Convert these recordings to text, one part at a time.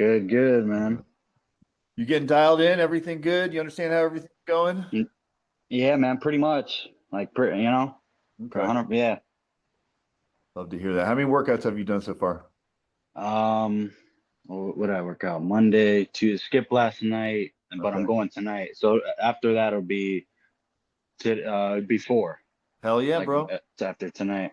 Good, good, man. You getting dialed in? Everything good? You understand how everything's going? Mm, Yeah, man, pretty much. Like, for Okay. 100, yeah. Love to hear that. How many workouts have you done so far? Um, what did I work out? Monday, Tuesday, skip last night, but I'm Okay. going tonight. So after that, it'll be before, Hell yeah, like bro. it's after tonight.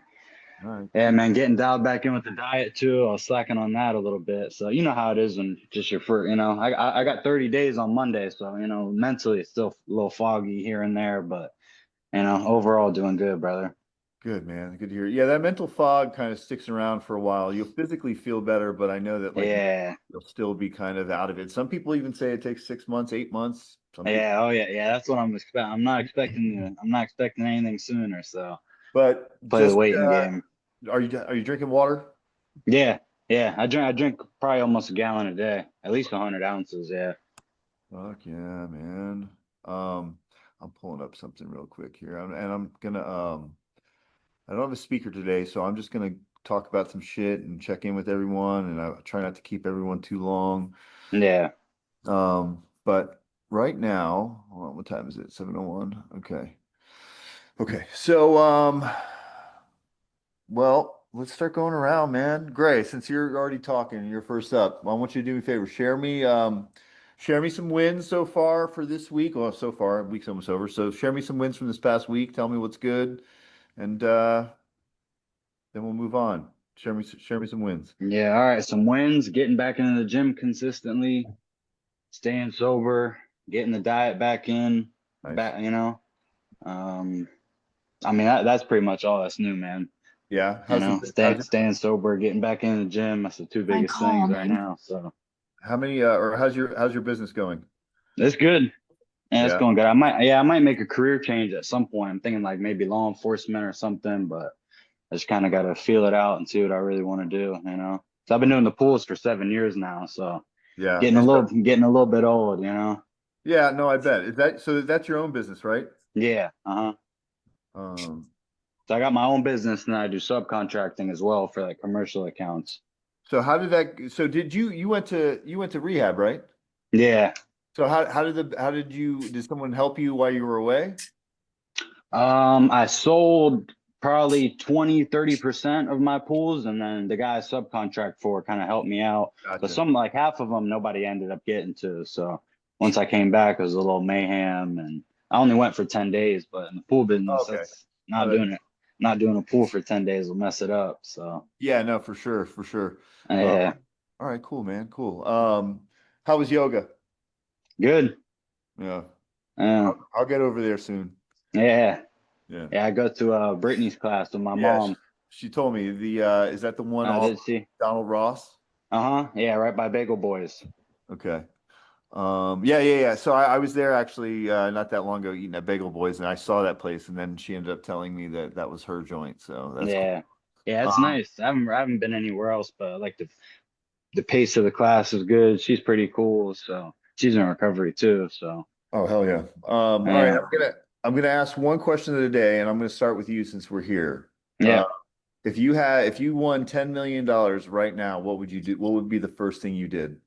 All right, Yeah, cool. man, getting dialed back in with the diet too. I was slacking on that a little bit. So you know how it is when just your first, I got 30 days on Monday, so mentally it's still a little foggy here and there, but overall doing good, brother. Good, man. Good to hear. Yeah, that mental fog kind of sticks around for a while. You'll physically feel better, but I know that like Yeah. you'll still be kind of out of it. Some people even say it takes 6 months, 8 months. Some people, Yeah, oh yeah, yeah. That's what I'm expecting. I'm not expecting anything sooner. So but play the just waiting game. are you drinking water? Yeah, yeah. I drink probably almost a gallon a day, at least 100 ounces. Yeah. Fuck yeah, man. Um, I'm pulling up something real quick here, and I'm gonna I don't have a speaker today, so I'm just gonna talk about some shit and check in with everyone, and I try not to keep everyone too long. Yeah. But right now, hold on, what time is it? 7:01. Okay. Okay. So, well, let's start going around, man. Gray, since you're already talking, you're first up. I want you to do me a favor. Share me some wins so far for this week. Well, so far, week's almost over. So share me some wins from this past week. Tell me what's good, and then we'll move on. Share me some wins. Yeah. All right. Some wins, getting back into the gym consistently, staying sober, getting the diet back in, Nice. Um, I mean that's pretty much all that's new, man. Yeah. You How's the know, how's it, staying sober, getting back in the gym. That's the two My biggest things right calming. now. So how many or how's your business going? it's good. Yeah, it's Yeah. going good. I might make a career change at some point. I'm thinking like maybe law enforcement or something, but I just kind of got to feel it out and see what I really want to do. So I've been doing the pools for 7 years now, so Yeah. Is your getting a little bit old. Yeah, no, I bet. Is that so that's your own business, right? Yeah, uh-huh. Um, So I got my own business and I do subcontracting as well for like commercial accounts. so how did that so did you went to rehab, right? Yeah. So how did someone help you while you were away? I sold probably 20-30% of my pools, and then the guy I subcontract for kind of helped me out. But Gotcha. some, like half of them, nobody ended up getting to. So once I came back, it was a little mayhem, and I only went for 10 days. But in the pool business, Okay. that's Oh, not doing it. Not doing a pool for 10 days will mess it up. So yeah, no, for sure, for sure. Uh, yeah, all right, cool, man, cool. How was yoga? good. Yeah, Uh, I'll get over there soon. yeah, Yeah. yeah. I go to Brittany's class with my Yeah, mom. she told me is that the one off Did she? Donald Ross? Uh-huh. Yeah, right by Bagel Boys. Okay. Yeah, yeah, yeah. So I was there actually not that long ago eating at Bagel Boys, and I saw that place, and then she ended up telling me that that was her joint. So that's cool. Yeah. Yeah, it's Um, nice. I haven't been anywhere else, but I like the pace of the class is good. She's pretty cool, so she's in recovery too. So oh hell yeah. All right, yeah, I'm gonna ask one question of the day, and I'm gonna start with you since we're here. Uh, yeah. if you won $10 million right now, what would you do? What would be the first thing you did?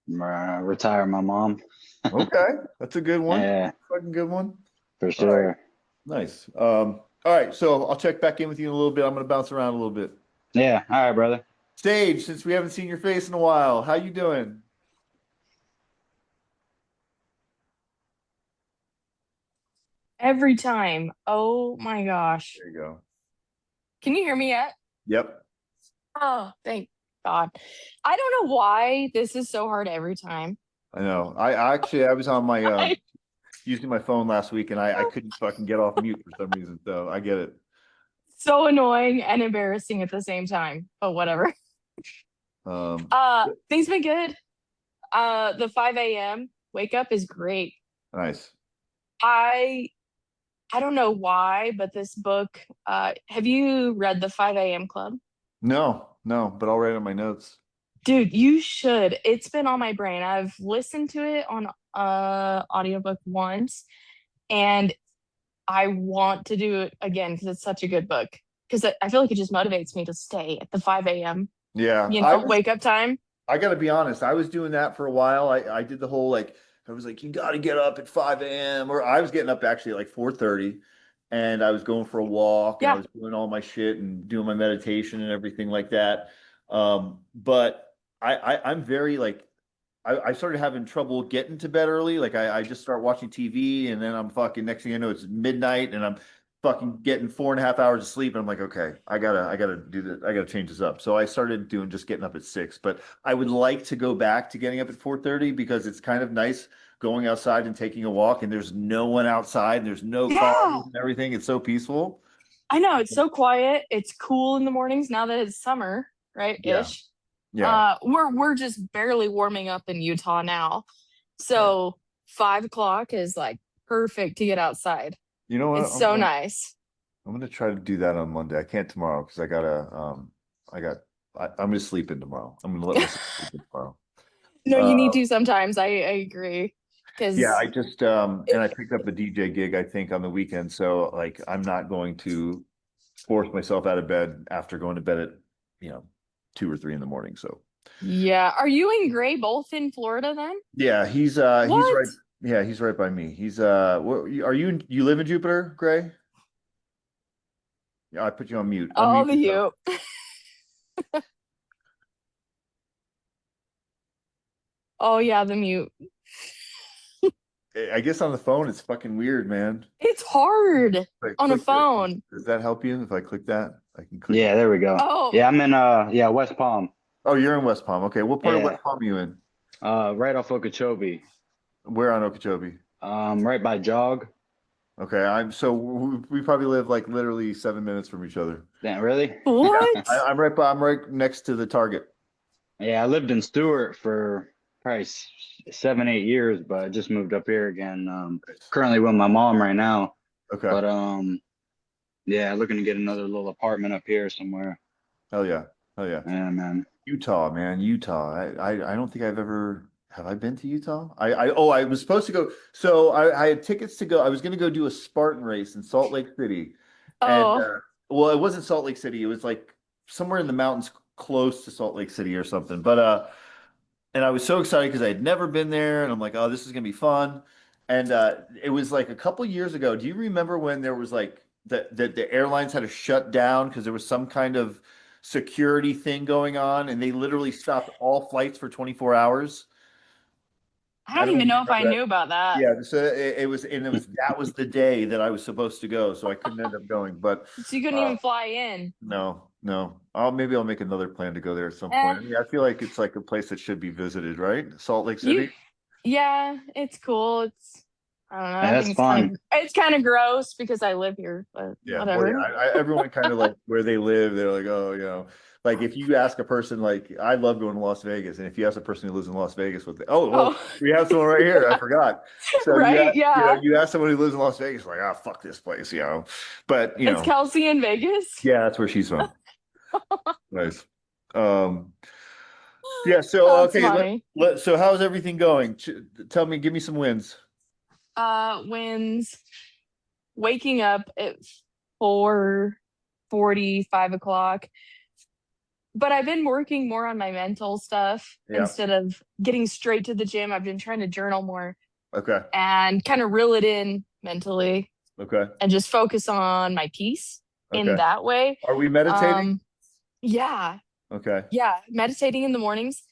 Retire my mom. Okay, that's a good one. Yeah, Fucking good one. for All right, sure. nice. All right, so I'll check back in with you in a little bit. I'm gonna bounce around a little bit. Yeah. All right, brother. Sage, since we haven't seen your face in a while, how you doing? Every time. Oh my gosh. There you go. Can you hear me yet? Yep. Oh, thank God. I don't know why this is so hard every time. I know. I was on my I, using my phone last week and I couldn't fucking get off mute for some reason. So I get it. so annoying and embarrassing at the same time, but whatever. Um, Things been good. The 5 a.m. wake up is great. nice. I I don't know why, but this book, have you read The 5 a.m. Club? No, no, but I'll write on my notes. Dude, you should. It's been on my brain. I've listened to it on audiobook once and I want to do it again because it's such a good book. Because I feel like it just motivates me to stay at the 5 a.m. Yeah. Wake up time. I got to be honest. I was doing that for a while. I did the whole like I was like, you got to get up at 5 a.m. or I was getting up actually at like 4:30, and I was going for a walk and I Yeah. was doing all my shit and doing my meditation and everything like that. But I'm very like I started having trouble getting to bed early. Like I just start watching TV and then I'm fucking next thing I know it's midnight and I'm fucking getting 4.5 hours of sleep. And I'm like, okay, I gotta do this. I gotta change this up. So I started doing just getting up at 6. But I would like to go back to getting up at 4:30 because it's kind of nice going outside and taking a walk and there's no one outside and there's no cars Yeah. and everything. It's so peaceful. I know it's so quiet. It's cool in the mornings now that it's summer, right? Yeah. Ish. Yeah. We're just barely warming up in Utah now. Yeah. So 5 o'clock is like perfect to get outside. You know what? It's so nice. I'm gonna try to do that on Monday. I can't tomorrow because I got I'm gonna sleep in tomorrow. I'm gonna let myself sleep in tomorrow. No, you need Uh to sometimes. I agree. yeah, Because I just and I picked up a DJ gig I think on the weekend. So like I'm not going to force myself out of bed after going to bed at, you know, 2 or 3 in the morning. So yeah. Are you and Gray both in Florida then? yeah, he's What? right. Yeah, he's right by me. He's are you live in Jupiter, Gray? Yeah, I put you on mute. Oh, Unmute the yourself. you. Oh yeah, the mute. I guess on the phone it's fucking weird, man. It's hard If I on a click this, phone. does that help you? If I click that, I can click. Yeah, there we go. Oh, Yeah, I'm in yeah, West Palm. Oh, you're in West Palm. Okay, what part of Yeah. West Palm are you in? Right off Okeechobee. Where on Okeechobee? Right by Jog. Okay, we probably live like literally 7 minutes from each other. Damn, really? Yeah, what? I'm right next to the Target. Yeah, I lived in Stewart for probably 7, 8 years, but I just moved up here again. Currently with my mom right now, Okay, but yeah, looking to get another little apartment up here somewhere. hell yeah, hell yeah. Yeah, man. Utah, man, Utah. I don't think I've ever have I been to Utah? I was supposed to go. So I had tickets to go. I was going to go do a Spartan race in Salt Lake City, and Oh, well, it wasn't Salt Lake City. It was like somewhere in the mountains close to Salt Lake City or something. But and I was so excited because I had never been there, and I'm like, oh, this is gonna be fun. And it was like a couple years ago. Do you remember when there was like the airlines had to shut down because there was some kind of security thing going on, and they literally stopped all flights for 24 hours? I I don't don't know even if you know if I remember that. knew about that. Yeah, so it was that was the day that I was supposed to go, so I couldn't end up going. But So you couldn't uh, even fly in. no, no. Maybe I'll make another plan to go there at some Eh, point. I mean, I feel like it's like a place that should be visited, right? Salt Lake you, City. yeah, it's cool. I don't know. Yeah, I that's think fun. it's kind of gross because I live here, but Yeah. Well, yeah. whatever. Everyone kind of like where they live, they're like, oh, like if you ask a person, like, I love going to Las Vegas, and if you ask a person who lives in Las Vegas, oh, well, Oh, we have someone right here. I forgot. So right, yeah. you ask someone who lives in Las Vegas, like, ah, fuck this place, But It's Kelsey in Vegas. yeah, that's where she's from. Nice. Um, yeah. So That's okay, funny. so how's everything going? Tell me, give me some wins. Wins waking up at 4:40, 5 o'clock. But I've been working more on my mental stuff Yeah. instead of getting straight to the gym. I've been trying to journal more Okay. and kind of reel it in mentally Okay. and just focus on my peace in Okay. that way. Are we meditating? Um, yeah, Okay. yeah. Meditating in the mornings,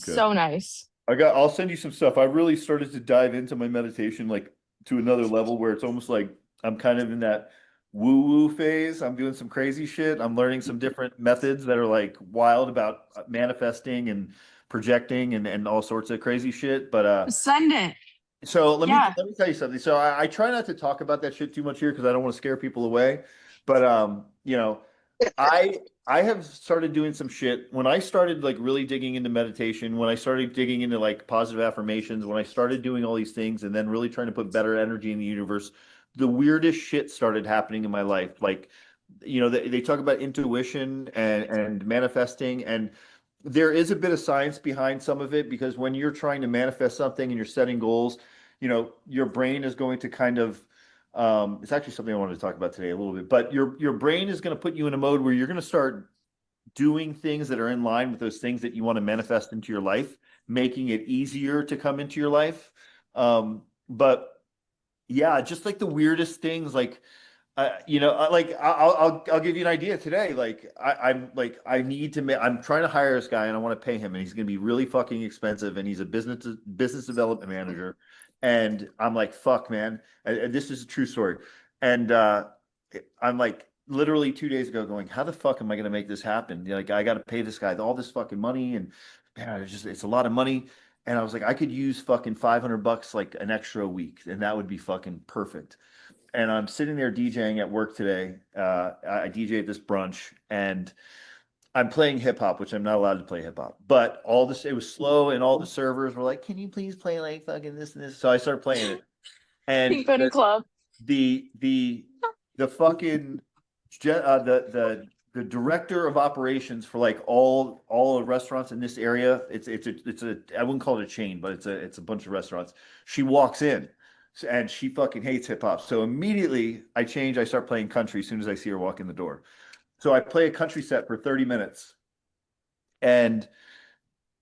Okay. so nice. I'll send you some stuff. I really started to dive into my meditation like to another level where it's almost like I'm kind of in that woo-woo phase. I'm doing some crazy shit. I'm learning some different methods that are like wild about manifesting and projecting and all sorts of crazy shit. But Send it. so Yeah. let me tell you something. So I try not to talk about that shit too much here because I don't want to scare people away. But I I have started doing some shit when I started like really digging into meditation, when I started digging into like positive affirmations, when I started doing all these things and then really trying to put better energy in the universe, the weirdest shit started happening in my life. Like, they talk about intuition and manifesting, and there is a bit of science behind some of it because when you're trying to manifest something and you're setting goals, your brain is going to kind of it's actually something I wanted to talk about today a little bit, but your brain is going to put you in a mode where you're going to start doing things that are in line with those things that you want to manifest into your life, making it easier to come into your life. But yeah, just like the weirdest things, like like I'll give you an idea today. Like I'm like I need to I'm trying to hire this guy and I want to pay him and he's going to be really fucking expensive and he's a business development manager and I'm like fuck man, and this is a true story. And I'm like literally 2 days ago going, how the fuck am I going to make this happen? Like I got to pay this guy all this fucking money and man, it's a lot of money. And I was like, I could use fucking $500 like an extra a week and that would be fucking perfect. And I'm sitting there DJing at work today. I DJ at this brunch and I'm playing hip hop, which I'm not allowed to play hip hop. But all this, it was slow, and all the servers were like, "Can you please play like fucking this and this?" So I started playing it, and Pink Bunny Club. the the fucking the director of operations for like all the restaurants in this area. It's a I wouldn't call it a chain, but it's a bunch of restaurants. She walks in and she fucking hates hip hop. So immediately I change. I start playing country as soon as I see her walk in the door. So I play a country set for 30 minutes. And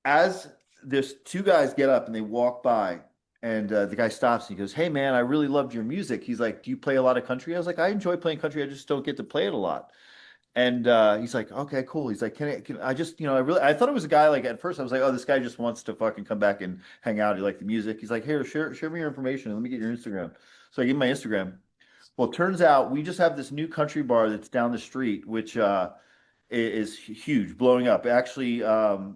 as there's two guys get up and they walk by, and the guy stops and he goes, "Hey man, I really loved your music." He's like, "Do you play a lot of country?" I was like, "I enjoy playing country. I just don't get to play it a lot." And he's like, "Okay, cool." He's like, can I just, I thought it was a guy, like at first I was like, "Oh, this guy just wants to fucking come back and hang out. He like the music." He's like, "Here, share me your information. Let me get your Instagram." So I give him my Instagram. Well, it turns out we just have this new country bar that's down the street, which is huge, blowing up. Actually, there's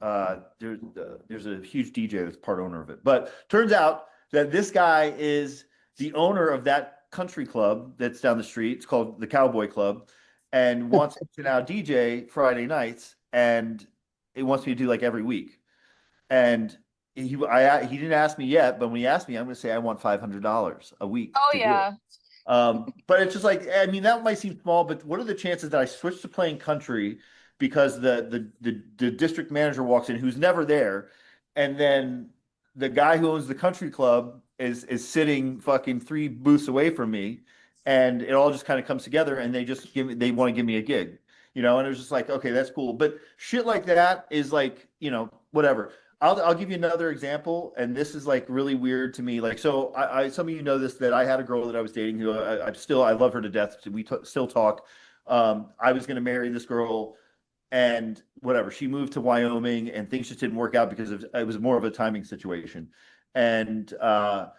a huge DJ that's part owner of it. But turns out that this guy is the owner of that country club that's down the street. It's called the Cowboy Club, and wants to now DJ Friday nights, and it wants me to do like every week. And he didn't ask me yet, but when he asked me, I'm going to say I want $500 a week Oh to do it. yeah. But it's just like, I mean, that might seem small, but what are the chances that I switch to playing country because the district manager walks in who's never there, and then the guy who owns the country club is sitting fucking three booths away from me, and it all just kind of comes together, and they want to give me a gig, and it was just like, okay, that's cool. But shit like that is like, whatever. I'll give you another example, and this is like really weird to me. Like, so I some of you know this, that I had a girl that I was dating who I love her to death. We still talk. I was going to marry this girl, and whatever. She moved to Wyoming, and things just didn't work out because it was more of a timing situation. And so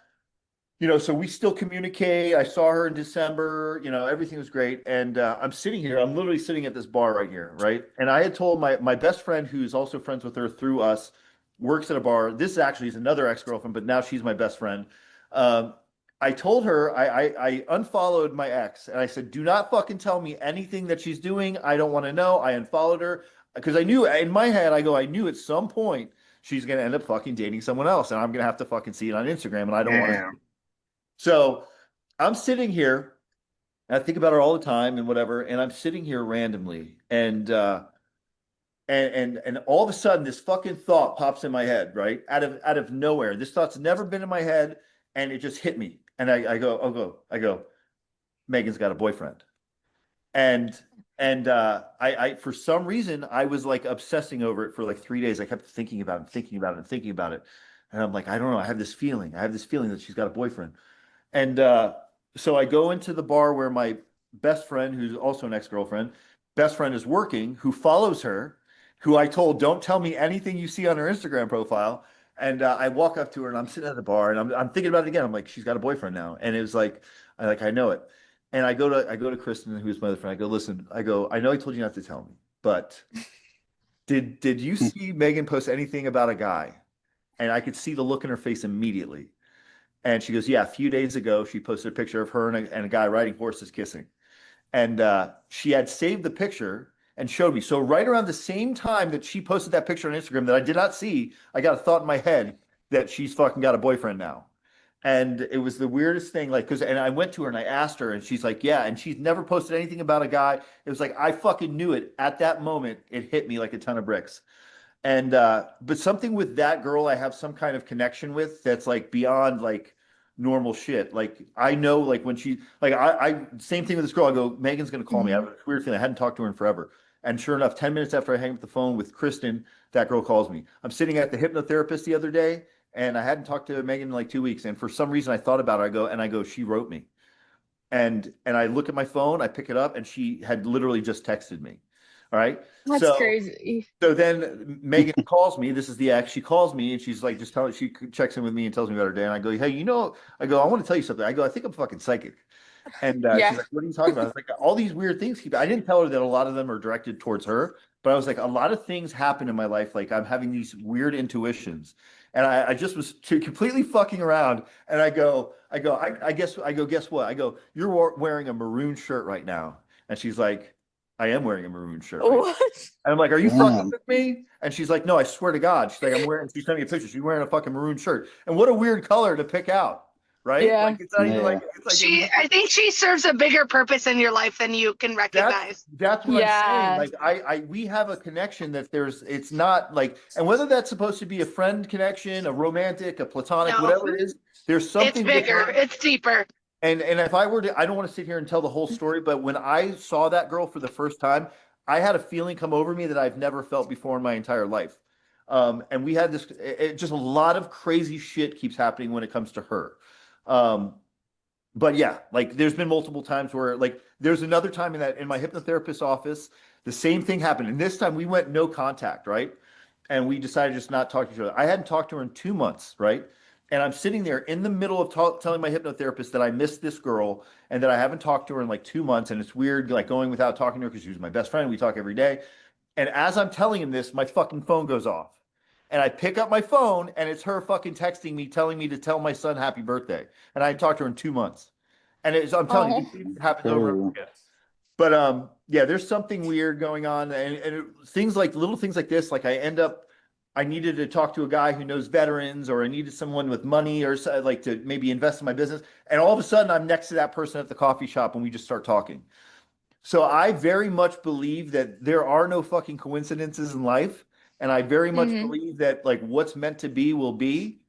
we still communicate. I saw her in December. Everything was great. And I'm sitting here. I'm literally sitting at this bar right here, right? And I had told my best friend, who's also friends with her through us, works at a bar. This actually is another ex-girlfriend, but now she's my best friend. Um, I told her I unfollowed my ex, and I said, "Do not fucking tell me anything that she's doing. I don't want to know." I unfollowed her because I knew in my head, I knew at some point she's gonna end up fucking dating someone else, and I'm gonna have to fucking see it on Instagram, and I don't want to. So I'm sitting here, and I think about her all the time and whatever, and I'm sitting here randomly, and all of a sudden this fucking thought pops in my head, right? Out of nowhere. This thought's never been in my head, and it just hit me. And I go, Megan's got a boyfriend. And I for some reason I was like obsessing over it for like 3 days. I kept thinking about it, thinking about it, and thinking about it. And I'm like, I don't know. I have this feeling. I have this feeling that she's got a boyfriend. And so I go into the bar where my best friend, who's also an ex-girlfriend, best friend is working, who follows her, who I told, "Don't tell me anything you see on her Instagram profile." And I walk up to her and I'm sitting at the bar and I'm thinking about it again. I'm like, she's got a boyfriend now. And it was like, I know it. And I go to Kristen, who's my other friend. I go, "Listen, I know I told you not to tell me, but did you see Megan post anything about a guy?" And I could see the look in her face immediately. And she goes, "Yeah, a few days ago, she posted a picture of her and a guy riding horses kissing." And she had saved the picture and showed me. So right around the same time that she posted that picture on Instagram that I did not see, I got a thought in my head that she's fucking got a boyfriend now. And it was the weirdest thing, like, and I went to her and I asked her, and she's like, "Yeah," and she's never posted anything about a guy. It was like I fucking knew it at that moment. It hit me like a ton of bricks. And but something with that girl I have some kind of connection with that's like beyond like normal shit. Like I know like when she like I same thing with this girl. I go, Megan's gonna call me. I have Mhm. a weird feeling. I hadn't talked to her in forever. And sure enough, 10 minutes after I hang up the phone with Kristen, that girl calls me. I'm sitting at the hypnotherapist the other day, and I hadn't talked to Megan in like 2 weeks. And for some reason, I thought about it. I go, she wrote me. And I look at my phone, I pick it up, and she had literally just texted me. All right. That's crazy. So then Megan calls me. This is the ex. She calls me and she's like, she checks in with me and tells me about her day. And I go, hey, I want to tell you something. I go, I think I'm fucking psychic. And Yeah. she's like, what are you talking about? I was like, all these weird things I didn't tell her that a lot of them are directed towards her, but I was like, a lot of things happen in my life. Like I'm having these weird intuitions. And I just was completely fucking around. And guess what? I go, you're wearing a maroon shirt right now. And she's like, I am wearing a maroon shirt right now. What? And I'm like, are you Damn. fucking with me? And she's like, no, I swear to God. She's like, she sent me a picture. She's wearing a fucking maroon shirt. And what a weird color to pick out. Right? Yeah. Like it's not even like it's like I think she serves a bigger purpose in your life than you can recognize. that's what Yeah. I'm saying. Like we have a connection that it's not like, and whether that's supposed to be a friend connection, a romantic, a platonic, No. whatever it is, there's something It's bigger. different. It's deeper. And if I were to, I don't want to sit here and tell the whole story, but when I saw that girl for the first time, I had a feeling come over me that I've never felt before in my entire life. And we had this, just a lot of crazy shit keeps happening when it comes to her. But yeah, like there's been multiple times where like there's another time in my hypnotherapist's office, the same thing happened. And this time we went no contact, right? And we decided just not talk to each other. I hadn't talked to her in 2 months, right? And I'm sitting there in the middle of telling my hypnotherapist that I missed this girl and that I haven't talked to her in like 2 months. And it's weird, like going without talking to her because she was my best friend. We talk every day. And as I'm telling him this, my fucking phone goes off. And I pick up my phone and it's her fucking texting me, telling me to tell my son happy birthday. And I hadn't talked to her in 2 months. And I'm telling you, it happens over and over again. But yeah, there's something weird going on. Little things like this, like I needed to talk to a guy who knows veterans, or I needed someone with money or like to maybe invest in my business. And all of a sudden I'm next to that person at the coffee shop and we just start talking. So I very much believe that there are no fucking coincidences in life. And I very much believe that like what's meant to be will be.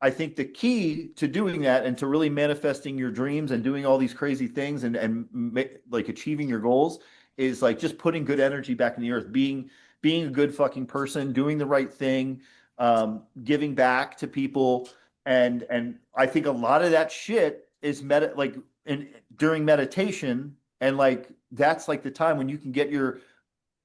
I think the key to doing that and to really manifesting your dreams and doing all these crazy things and like achieving your goals is like just putting good energy back in the earth, being a good fucking person, doing the right thing, giving back to people. And I think a lot of that shit is during meditation. And like, that's like the time when you can get your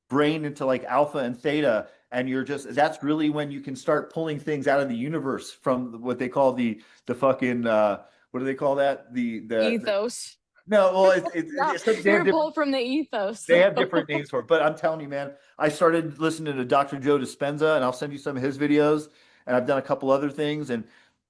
brain into like alpha and theta. And that's really when you can start pulling things out of the universe from what they call the fucking, what do they call that? The Ethos. No, well, it's You're pulled from the ethos. They have different names for it, but I'm telling you, man, I started listening to Dr. Joe Dispenza, and I'll send you some of his videos, and I've done a couple other things, and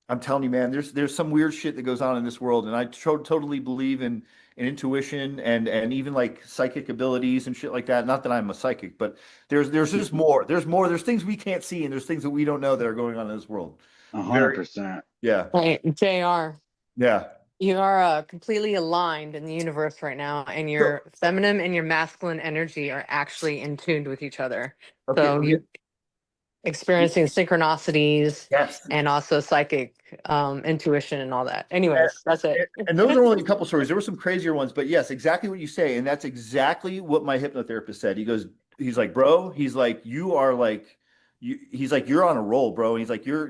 I'm telling you, man, there's some weird shit that goes on in this world, and I totally believe in intuition and even like psychic abilities and shit like that. Not that I'm a psychic, but there's just more. There's things we can't see, and there's things that we don't know that are going on in this world. 100%. Yeah. Right, JR. Yeah. You are completely aligned in the universe right now, and your feminine and your masculine energy are actually in tune with each other. Okay. So you're experiencing synchronicities, Yes. and also psychic intuition and all that. Anyways, that's it. And those are only a couple stories. There were some crazier ones, but yes, exactly what you say. And that's exactly what my hypnotherapist said. He's like, bro, he's like, you are like, he's like, you're on a roll, bro. And he's like, you're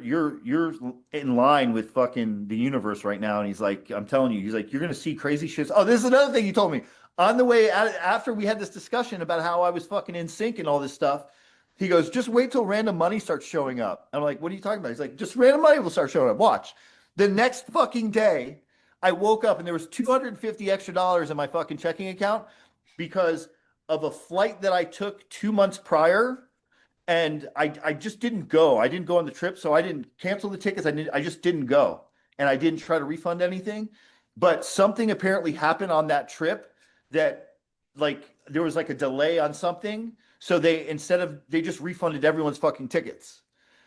in line with fucking the universe right now. And he's like, I'm telling you, he's like, you're going to see crazy shit. Oh, this is another thing he told me on the way out after we had this discussion about how I was fucking in sync and all this stuff. He goes, just wait till random money starts showing up. I'm like, what are you talking about? He's like, just random money will start showing up. Watch. The next fucking day, I woke up and there was $250 extra in my fucking checking account because of a flight that I took 2 months prior. And I just didn't go. I didn't go on the trip. So I didn't cancel the tickets. I just didn't go. And I didn't try to refund anything. But something apparently happened on that trip that like there was like a delay on something. So they just refunded everyone's fucking tickets.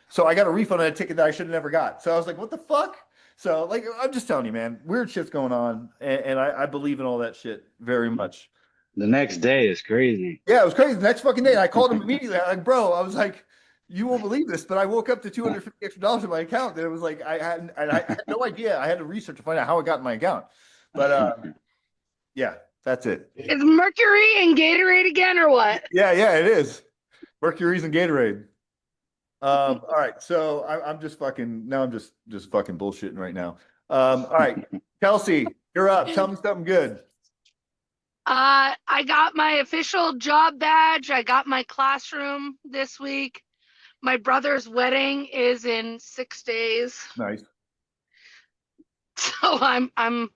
So I got a refund on a ticket that I should have never got. So I was like, what the fuck? So like, I'm just telling you, man, weird shit's going on. And I believe in all that shit very much. The next day is crazy. Yeah, it was crazy. The next fucking day, and I called him immediately. I'm like, bro, I was like, you won't believe this, but I woke up to $250 extra in my account. And it was like, I had no idea. I had to research to find out how it got in my account. But yeah, That's it. Is Mercury and Gatorade again or what? Yeah, it is. Mercury's and Gatorade. All right, so I'm just fucking now. I'm just fucking bullshitting right now. All right, Kelsey, you're up. Tell me something good. I got my official job badge. I got my classroom this week. My brother's wedding is in 6 days. Nice. So I'm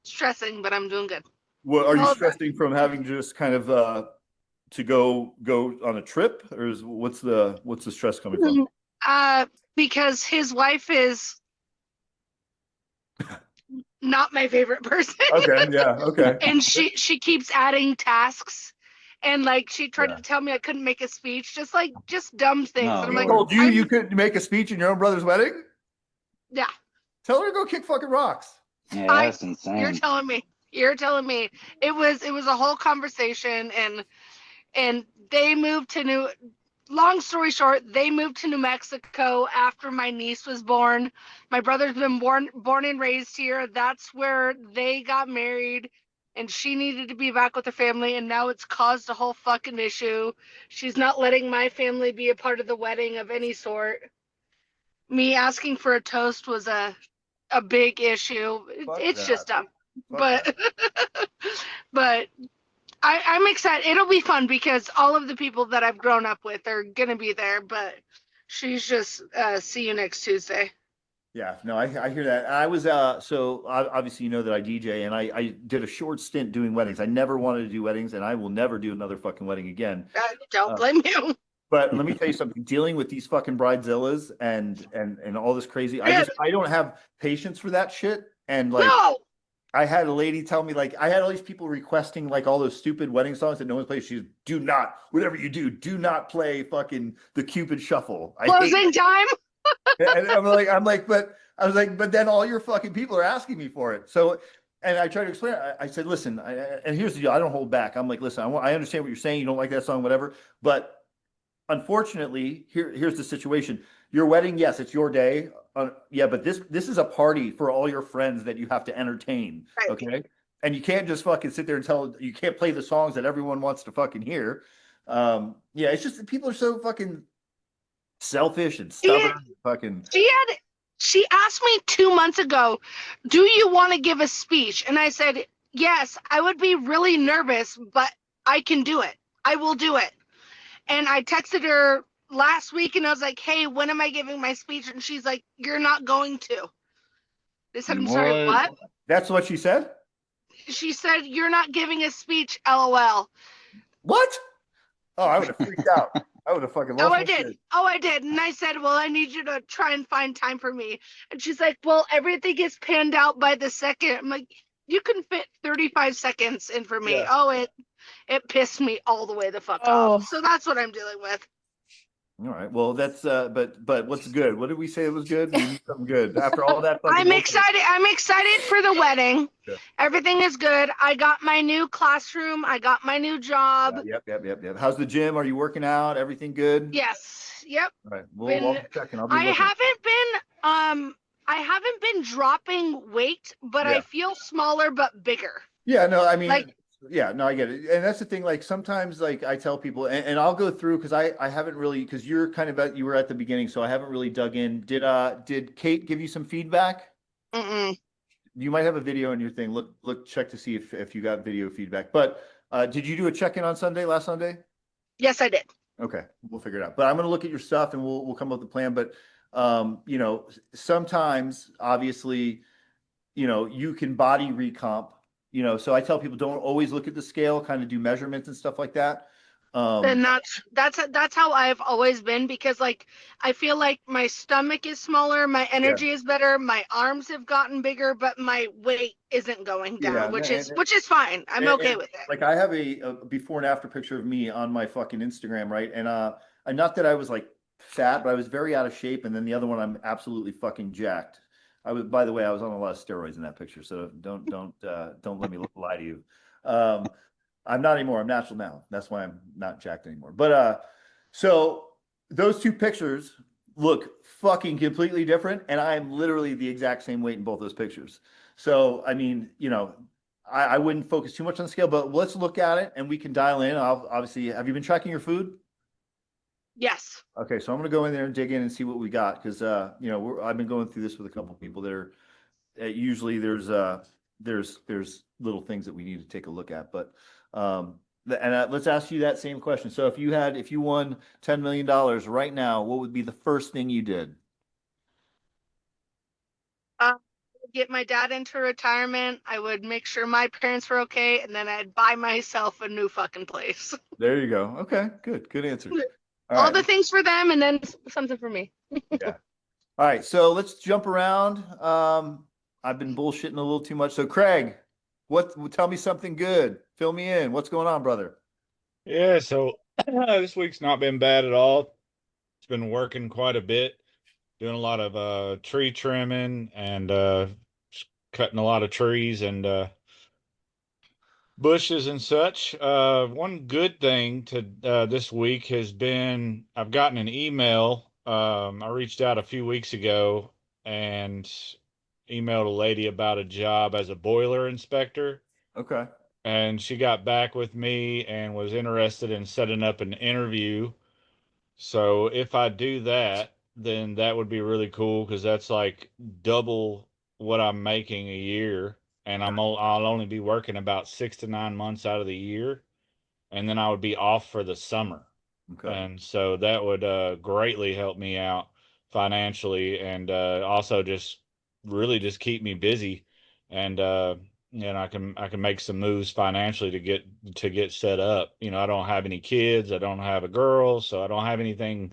stressing, but I'm doing good. What are you Well, stressing from having just kind of to go on a trip, or what's the stress coming from? because his wife is not my favorite person. Okay, yeah, okay. And she keeps adding tasks, and like she tried Yeah. to tell me I couldn't make a speech, just dumb things. No, And I'm She like, told you I'm- you couldn't make a speech in your own brother's wedding? yeah, Tell her to go kick fucking rocks. Yeah, that's you're insane. telling me. You're telling me it was a whole conversation, and they moved to New. Long story short, they moved to New Mexico after my niece was born. My brother's been born and raised here. That's where they got married, and she needed to be back with her family, and now it's caused a whole fucking issue. She's not letting my family be a part of the wedding of any sort. Me asking for a toast was a big issue. Fuck It's that. just dumb. Fuck But that. but I'm excited. It'll be fun because all of the people that I've grown up with are gonna be there. But she's just see you next Tuesday. Yeah, no, I hear that. I was so obviously you know that I DJ, and I did a short stint doing weddings. I never wanted to do weddings, and I will never do another fucking wedding again. Don't blame you. But let me tell you something, dealing with these fucking bridezillas and all this crazy, Yeah. I don't have patience for that shit. And like No, I had a lady tell me, like, I had all these people requesting like all those stupid wedding songs that no one plays. She's do not, whatever you do not play fucking the Cupid Shuffle. I hate closing time. and I'm like, but I was like, but then all your fucking people are asking me for it. So, and I tried to explain it. I said, listen, and here's the deal. I don't hold back. I'm like, listen, I understand what you're saying. You don't like that song, whatever. But unfortunately, here's the situation. Your wedding, yes, it's your day. Yeah, but this is a party for all your friends that you have to entertain. Right. Okay. And you can't just fucking sit there and you can't play the songs that everyone wants to fucking hear. Yeah, it's just that people are so fucking selfish and stubborn. Fucking She asked me 2 months ago, do you want to give a speech? And I said, yes, I would be really nervous, but I can do it. I will do it. And I texted her last week and I was like, hey, when am I giving my speech? And she's like, you're not going to. I said, I'm sorry, what? That's what she said? She said, you're not giving a speech, LOL. What? Oh, I would have freaked out. I would have fucking lost my shit. Oh, I did. And I said, well, I need you to try and find time for me. And she's like, well, everything is panned out by the second. I'm like, you can fit 35 seconds in for me. Yeah. Oh, it pissed me all the way the fuck off. So that's what I'm dealing with. All right. Well, that's but what's good? What did we say was good? We need something good after all that. I'm excited. I'm excited for the wedding. Yeah. Everything is good. I got my new classroom. I got my new job. Yep. How's the gym? Are you working out? Everything good? Yes. Yep. All right. We'll check and I'll be I looking. haven't been dropping weight, but Yeah. I feel smaller but bigger. Yeah. No, I mean, Like- yeah, no, I get it. And that's the thing. Like sometimes, like I tell people, and I'll go through because I haven't really because you're kind of you were at the beginning, so I haven't really dug in. Did Kate give you some feedback? Mm-mm. You might have a video in your thing. Look, check to see if you got video feedback. But did you do a check-in on last Sunday? Yes, I did. Okay, we'll figure it out. But I'm gonna look at your stuff and we'll come up with a plan. But you know, sometimes obviously, you know, you can body recomp, you know. So I tell people don't always look at the scale, kind of do measurements and stuff like that. And that's how I've always been, because like I feel like my stomach is smaller, my energy is better, my arms have gotten bigger, but my weight isn't going down, Yeah, which is fine. I'm okay with it. Like I have a before and after picture of me on my fucking Instagram, right? And not that I was like fat, but I was very out of shape. And then the other one, I'm absolutely fucking jacked. By the way, I was on a lot of steroids in that picture, so don't let me lie to you. I'm not anymore. I'm natural now. That's why I'm not jacked anymore. But so those two pictures look fucking completely different, and I am literally the exact same weight in both those pictures. So I mean, you know, I wouldn't focus too much on the scale, but let's look at it and we can dial in. Obviously, have you been tracking your food? Yes. Okay, so I'm gonna go in there and dig in and see what we got because you know, I've been going through this with a couple people that are usually there's little things that we need to take a look at, but let's ask you that same question. So if you won $10 million right now, what would be the first thing you did? Get my dad into retirement. I would make sure my parents were okay, and then I'd buy myself a new fucking place. There you go. Okay, good answer. All All right. the things for them, and then something for me. Yeah. All right, so let's jump around. I've been bullshitting a little too much. So Craig, tell me something good. Fill me in. What's going on, brother? Yeah, so this week's not been bad at all. It's been working quite a bit, doing a lot of tree trimming and cutting a lot of trees and bushes and such. One good thing to this week has been I've gotten an email. I reached out a few weeks ago and emailed a lady about a job as a boiler inspector. Okay. And she got back with me and was interested in setting up an interview. So if I do that, then that would be really cool because that's like double what I'm making a year, and I'll only be working about 6 to 9 months out of the year, and then I would be off for the summer. Okay. And so that would greatly help me out financially and also just really just keep me busy and I can make some moves financially to get set up. You know, I don't have any kids, I don't have a girl, so I don't have anything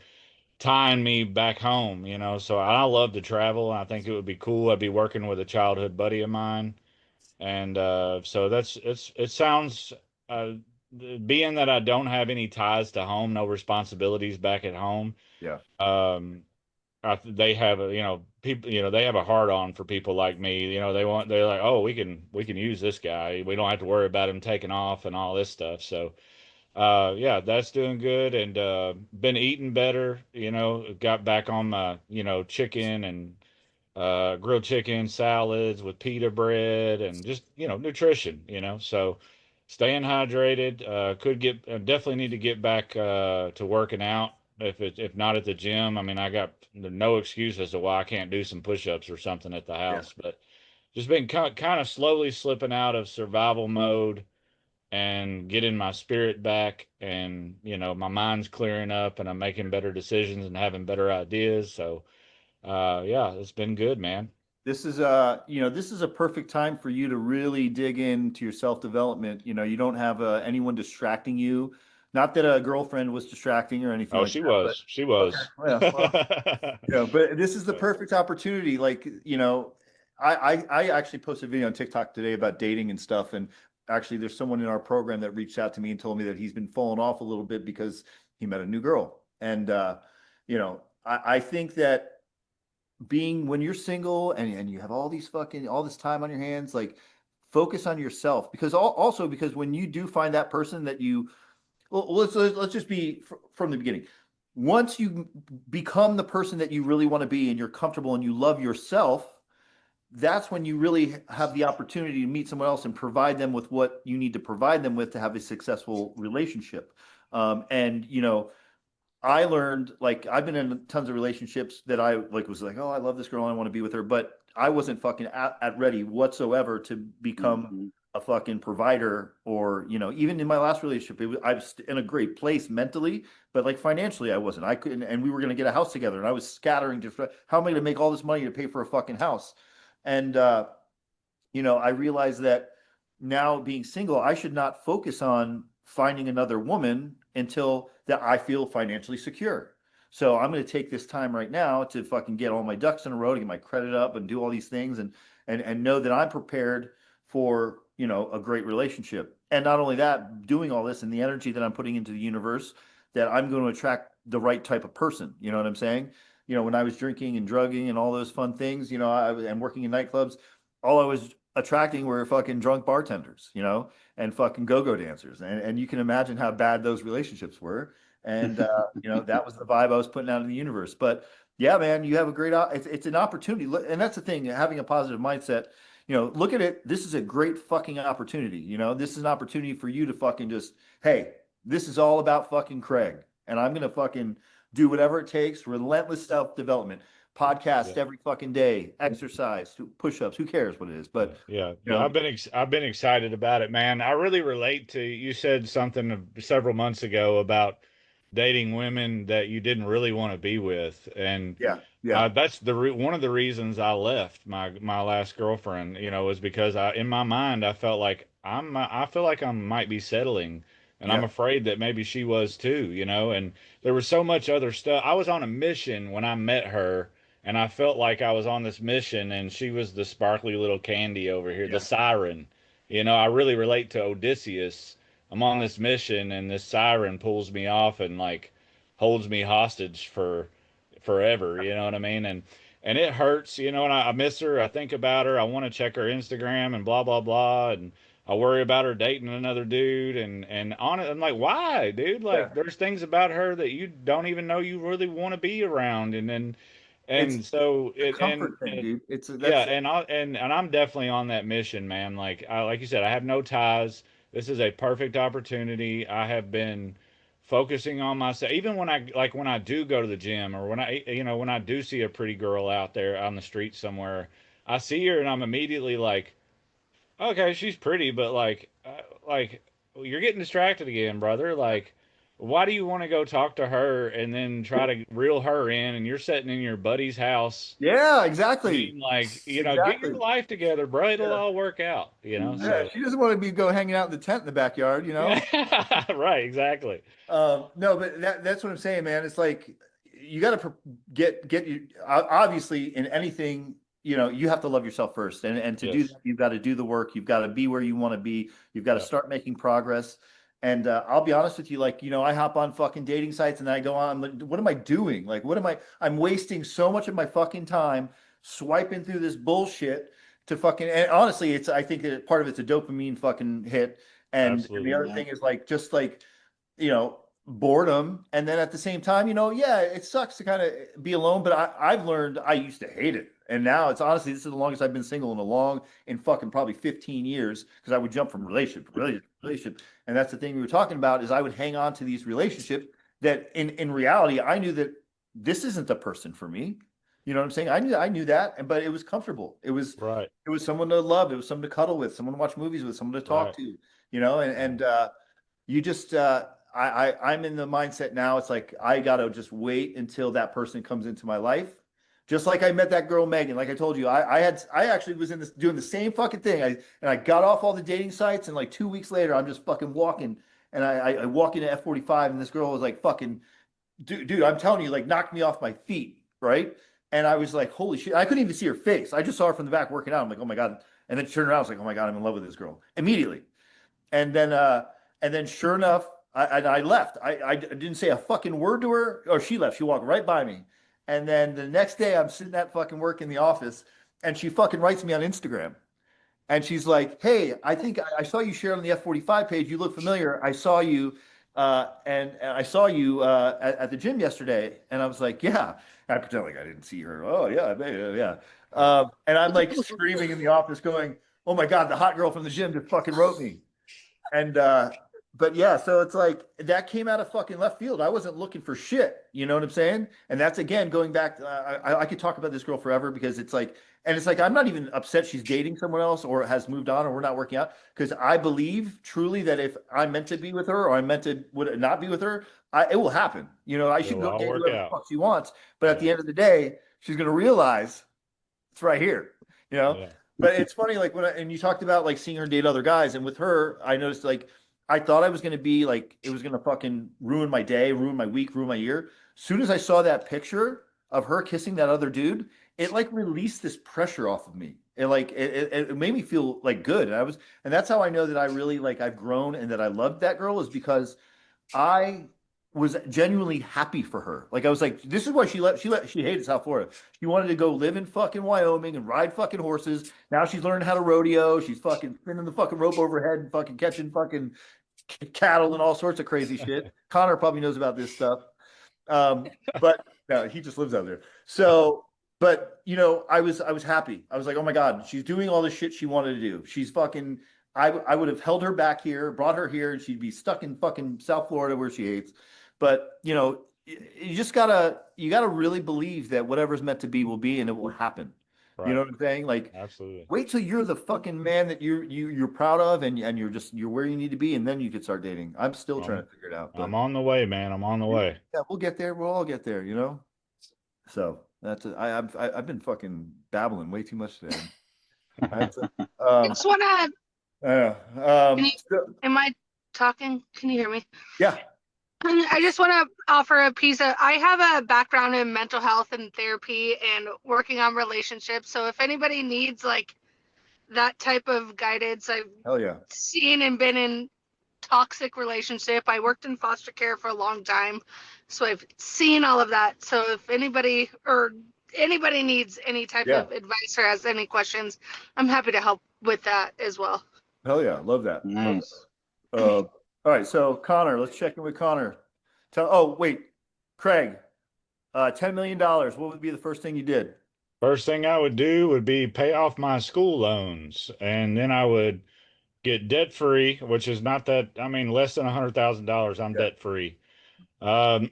tying me back home, you know. So I love to travel. I think it would be cool. I'd be working with a childhood buddy of mine and so it sounds uh, being that I don't have any ties to home, no responsibilities back at home. Yeah. Um, they have a, you know, people, you know, they have a hard on for people like me. You know, they're like, oh, we can use this guy. We don't have to worry about him taking off and all this stuff. So, yeah, that's doing good and been eating better. You know, got back on my, you know, chicken and grilled chicken, salads with pita bread, and just, you know, nutrition, you know. So staying hydrated, could get, definitely need to get back to working out. If not at the gym, I mean, I got no excuse as to why I can't do some push-ups or something at the Yeah. house, but just been kind of slowly slipping out of survival mode and getting my spirit back and, you know, my mind's clearing up and I'm making better decisions and having better ideas. So, yeah, it's been good, man. This is you know, this is a perfect time for you to really dig into your self-development. You know, you don't have anyone distracting you. Not that a girlfriend was distracting or anything Oh, like that, but she okay. was. Yeah, well, yeah, but this is the perfect opportunity. Like, you know, I actually posted a video on TikTok today about dating and stuff. And actually there's someone in our program that reached out to me and told me that he's been falling off a little bit because he met a new girl. And you know, I think that being when you're single and you have all this time on your hands, like focus on yourself because also because when you do find that person that you well, let's just be from the beginning. Once you become the person that you really want to be and you're comfortable and you love yourself, that's when you really have the opportunity to meet someone else and provide them with what you need to provide them with to have a successful relationship. And you know, I learned like I've been in tons of relationships that I like was like, oh, I love this girl, I want to be with her, but I wasn't fucking at ready whatsoever to become Mhm. a fucking provider or you know even in my last relationship I was in a great place mentally, but like financially I wasn't. I couldn't, and we were going to get a house together, and I was scattering just how am I going to make all this money to pay for a fucking house, and you know, I realize that now being single, I should not focus on finding another woman until that I feel financially secure. So I'm going to take this time right now to fucking get all my ducks in a row, to get my credit up and do all these things and know that I'm prepared for, you know, a great relationship. And not only that, doing all this and the energy that I'm putting into the universe, that I'm going to attract the right type of person. You know what I'm saying? You know, when I was drinking and drugging and all those fun things, you know, and working in nightclubs, all I was attracting were fucking drunk bartenders, you know, and fucking go-go dancers. And you can imagine how bad those relationships were. And, you know, that was the vibe I was putting out in the universe. But yeah, man, you have a great, it's an opportunity. And that's the thing, having a positive mindset, look at it. This is a great fucking opportunity. This is an opportunity for you to fucking just, hey, this is all about fucking Craig. And I'm going to fucking do whatever it takes, relentless self-development, podcast every fucking day, exercise, push-ups, who cares what it is? But I've been excited about it, man. I really relate to you said something several months ago about dating women that you didn't really want to be with, and yeah. that's one of the reasons I left my last girlfriend. Was because in my mind I felt like I feel like I might be settling, and I'm afraid that maybe she was too. And there was so much other stuff. I was on a mission when I met her, and I felt like I was on this mission, and she was the sparkly little candy over here, the siren. I really relate to Odysseus. I'm on this mission, and this siren pulls me off and like holds me hostage for forever. You know what I mean? And it hurts. And I miss her. I think about her. I want to check her Instagram and blah blah blah, and I worry about her dating another dude. And on it, I'm like, why, dude? Like, there's things about her that you don't even know you really want to be around, and then. And It's so a comfort thing, dude. yeah, and I'm definitely on that mission, man. Like you said, I have no ties. This is a perfect opportunity. I have been focusing on myself. Even when I do go to the gym, or when I do see a pretty girl out there on the street somewhere, I see her and I'm immediately like, okay, she's pretty, but like you're getting distracted again, brother. Like, why do you want to go talk to her and then try to reel her in, and you're sitting in your buddy's house? Yeah, exactly. Being like, get your Exactly. life together, bro. It'll all work out, Yeah, So she doesn't want to be go hanging out in the tent in the backyard. yeah, right, exactly. No, but that's what I'm saying, man. It's like you got to get you obviously in anything, you have to love yourself first, and to do Yes. that, you've got to do the work. You've got to be where you want to be. You've got to start making progress. And I'll be honest with you, like, I hop on fucking dating sites and I go on, like, what am I doing? Like, I'm wasting so much of my fucking time swiping through this bullshit to fucking, and honestly, I think that part of it's a dopamine fucking hit. And the Absolutely. other thing is like, just like, boredom. And then at the same time, yeah, it sucks to kind of be alone, but I've learned I used to hate it. And now it's honestly, this is the longest I've been single in fucking probably 15 years, because I would jump from relationship to relationship. And that's the thing we were talking about, is I would hang on to these relationships that in reality, I knew that this isn't the person for me. You know what I'm saying? I knew that, but it was comfortable. Right. It was someone to love. It was someone to cuddle with, someone to watch movies with, someone to talk Right. to, and you just I'm in the mindset now. It's like I gotta just wait until that person comes into my life. Just like I met that girl Megan. Like I told you, I actually was doing the same fucking thing. I got off all the dating sites, and like 2 weeks later, I'm just fucking walking, and I walk into F45, and this girl was like fucking dude, I'm telling you, like, knocked me off my feet, right? And I was like, holy shit. I couldn't even see her face. I just saw her from the back working out. I'm like, oh my God. And then she turned around, I was like, oh my God, I'm in love with this girl immediately. And then sure enough, I left. I didn't say a fucking word to her, or she left. She walked right by me. And then the next day, I'm sitting at fucking work in the office, and she fucking writes me on Instagram. And she's like, "Hey, I think I saw you share on the F45 page. You look familiar. I saw you, and I saw you at the gym yesterday." And I was like, "Yeah." I pretend like I didn't see her. Oh yeah, yeah. And I'm like screaming in the office, going, "Oh my God, the hot girl from the gym just fucking wrote me." And but yeah, so it's like that came out of fucking left field. I wasn't looking for shit. You know what I'm saying? And that's again going back. I could talk about this girl forever, because it's like, and it's like I'm not even upset she's dating someone else or has moved on or we're not working out, because I believe truly that if I'm meant to be with her or I'm meant to would not be with her, it will happen. I should It'll go all date work whoever the out. fuck she wants, but at the Yeah. end of the day, she's gonna realize it's right here. You know. Yeah. But it's funny, like and you talked about like seeing her date other guys, and with her, I noticed like I thought I was gonna be like it was gonna fucking ruin my day, ruin my week, ruin my year. Soon as I saw that picture of her kissing that other dude, it like released this pressure off of me. It made me feel like good, and that's how I know that I really like I've grown and that I loved that girl, is because I was genuinely happy for her. Like I was like, this is why she hated South Florida. She wanted to go live in fucking Wyoming and ride fucking horses. Now she's learning how to rodeo. She's fucking spinning the fucking rope overhead and fucking catching fucking cattle and all sorts of crazy shit. Connor probably knows about this stuff. But no, he just lives out there. So But I was happy. I was like, oh my God, she's doing all the shit she wanted to do. She's fucking. I would have held her back here, brought her here, and she'd be stuck in fucking South Florida where she hates. But you just you gotta really believe that whatever's meant to be will be, and it will happen. You know Right. what I'm saying? Like, Absolutely. wait till you're the fucking man that you're proud of, and you're where you need to be, and then you could start dating. I'm still trying to figure it out, I'm but on the way, man. I'm on the way. yeah, we'll get there. We'll all get there. So that's it. I've been fucking babbling way too much today. That's it. I just want to. Can you, am I talking? Can you hear me? Yeah, I just want to offer a piece of. I have a background in mental health and therapy and working on relationships. So if anybody needs like that type of guidance, I've hell yeah. seen and been in toxic relationship. I worked in foster care for a long time, so I've seen all of that. So if anybody needs any type Yeah. of advice or has any questions, I'm happy to help with that as well. Hell yeah. Love that. Nice. All right. So Connor, let's check in with Connor. Oh, wait, Craig, $10 million. What would be the first thing you did? First thing I would do would be pay off my school loans, and then I would get debt free, which is not that, I mean, less than $100,000, I'm Yeah. debt free. I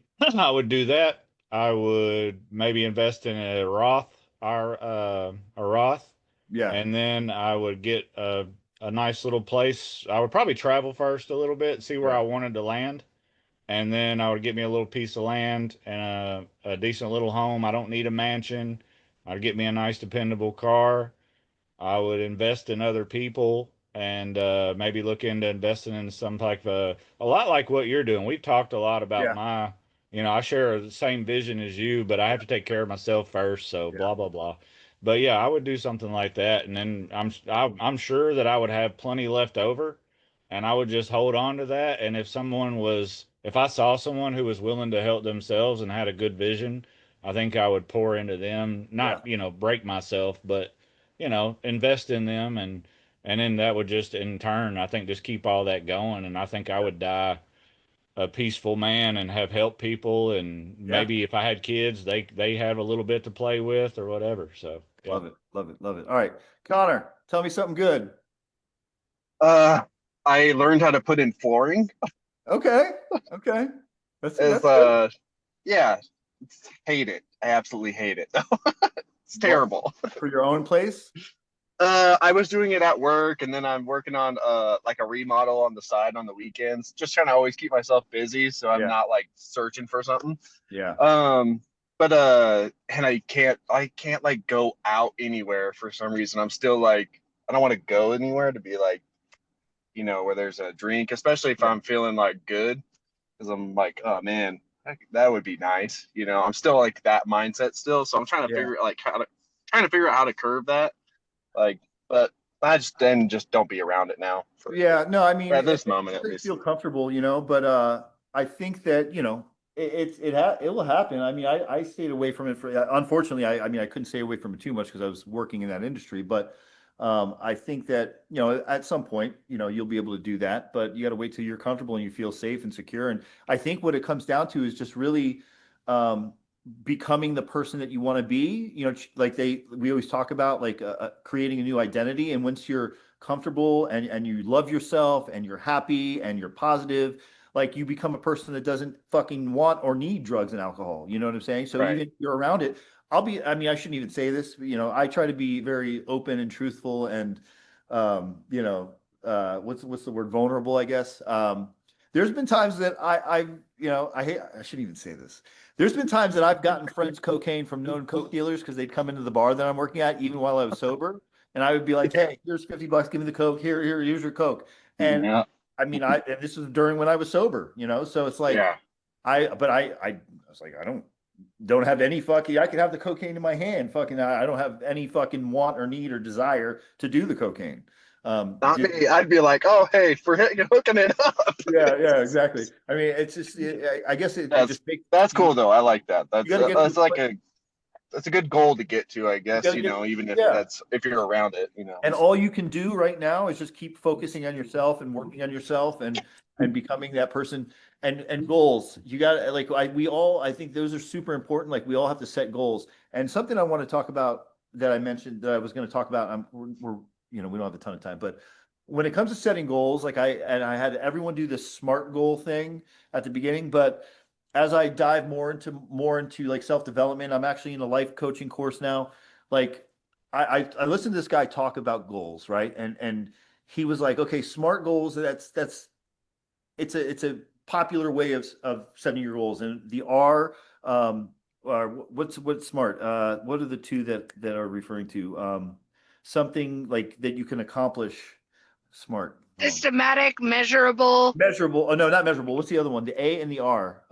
would do that. I would maybe invest in a Roth, a Roth, Yeah. and then I would get a nice little place. I would probably travel first a little bit, see where Yeah. I wanted to land, and then I would get me a little piece of land and a decent little home. I don't need a mansion. I'd get me a nice, dependable car. I would invest in other people and maybe look into investing in some like a lot like what you're doing. We've talked a lot about Yeah. I share the same vision as you, but I have to take care of myself first. So Yeah. blah blah blah. But yeah, I would do something like that, and then I'm sure that I would have plenty left over, and I would just hold on to that. And if I saw someone who was willing to help themselves and had a good vision, I think I would pour into them. Yeah. Not break myself, but invest in them and then that would just in turn, I think, just keep all that going. And I think I would die a peaceful man and have helped people. And Yeah. maybe if I had kids, they have a little bit to play with or whatever. So yeah. Love it. Love it. Love it. All right. Connor, tell me something good. I learned how to put in flooring. Okay. Okay. That's Is good. yeah, hate it. I absolutely hate it. It's What, terrible. for your own place? I was doing it at work, and then I'm working on like a remodel on the side on the weekends. Just trying to always keep myself busy, so I'm Yeah. not like searching for something. Yeah. But and I can't like go out anywhere for some reason. I'm still like I don't want to go anywhere to be like where there's a drink, especially if Yeah. I'm feeling like good, because I'm like, oh man, that would be nice. I'm still like that mindset still, so I'm trying to Yeah. figure like trying to figure out how to curb that. Like, but I just don't be around it now. Yeah, no, I mean, At this moment, at I least. feel comfortable, but I think that it will happen. I mean, I stayed away from it for unfortunately. I mean, I couldn't stay away from it too much because I was working in that industry. But I think that at some point you'll be able to do that, but you got to wait till you're comfortable and you feel safe and secure. And I think what it comes down to is just really becoming the person that you want to be. Like we always talk about like creating a new identity. And once you're comfortable and you love yourself and you're happy and you're positive, like you become a person that doesn't fucking want or need drugs and alcohol. You know what I'm saying? So even Right. if you're around it, I mean, I shouldn't even say this, but, I try to be very open and truthful and, what's the word? Vulnerable, I guess. There's been times that I shouldn't even say this. There's been times that I've gotten friends cocaine from known coke dealers because they'd come into the bar that I'm working at, even while I was sober. And I would be like, hey, here's $50, give me the coke. Here's your coke. And Yeah. I mean, and this was during when I was sober, so it's like, Yeah. I was like, I don't have any fucking, I can have the cocaine in my hand. Fucking, I don't have any fucking want or need or desire to do the cocaine. Not me. I'd be like, oh hey, for hooking it up. Yeah, exactly. I mean, it's just, I guess it That's just makes that's cool though. I like that. You got to get to That's the like point. that's a good goal to get to, I guess. gotta get- Even yeah. if you're around it. And all you can do right now is just keep focusing on yourself and working on yourself and becoming that person and goals. You got to I think those are super important. Like we all have to set goals. And something I want to talk about that I mentioned that I was going to talk about, we're we don't have a ton of time, but when it comes to setting goals, like I had everyone do this SMART goal thing at the beginning, but as I dive more into like self-development, I'm actually in a life coaching course now. Like I listened to this guy talk about goals, right? And he was like, okay, SMART goals, that's it's a popular way of setting your goals. And the R, or what's smart? What are the two that are referring to? Something like that you can accomplish. Smart. Systematic, measurable. Measurable. Oh no, not measurable. What's the other one? The A and the R.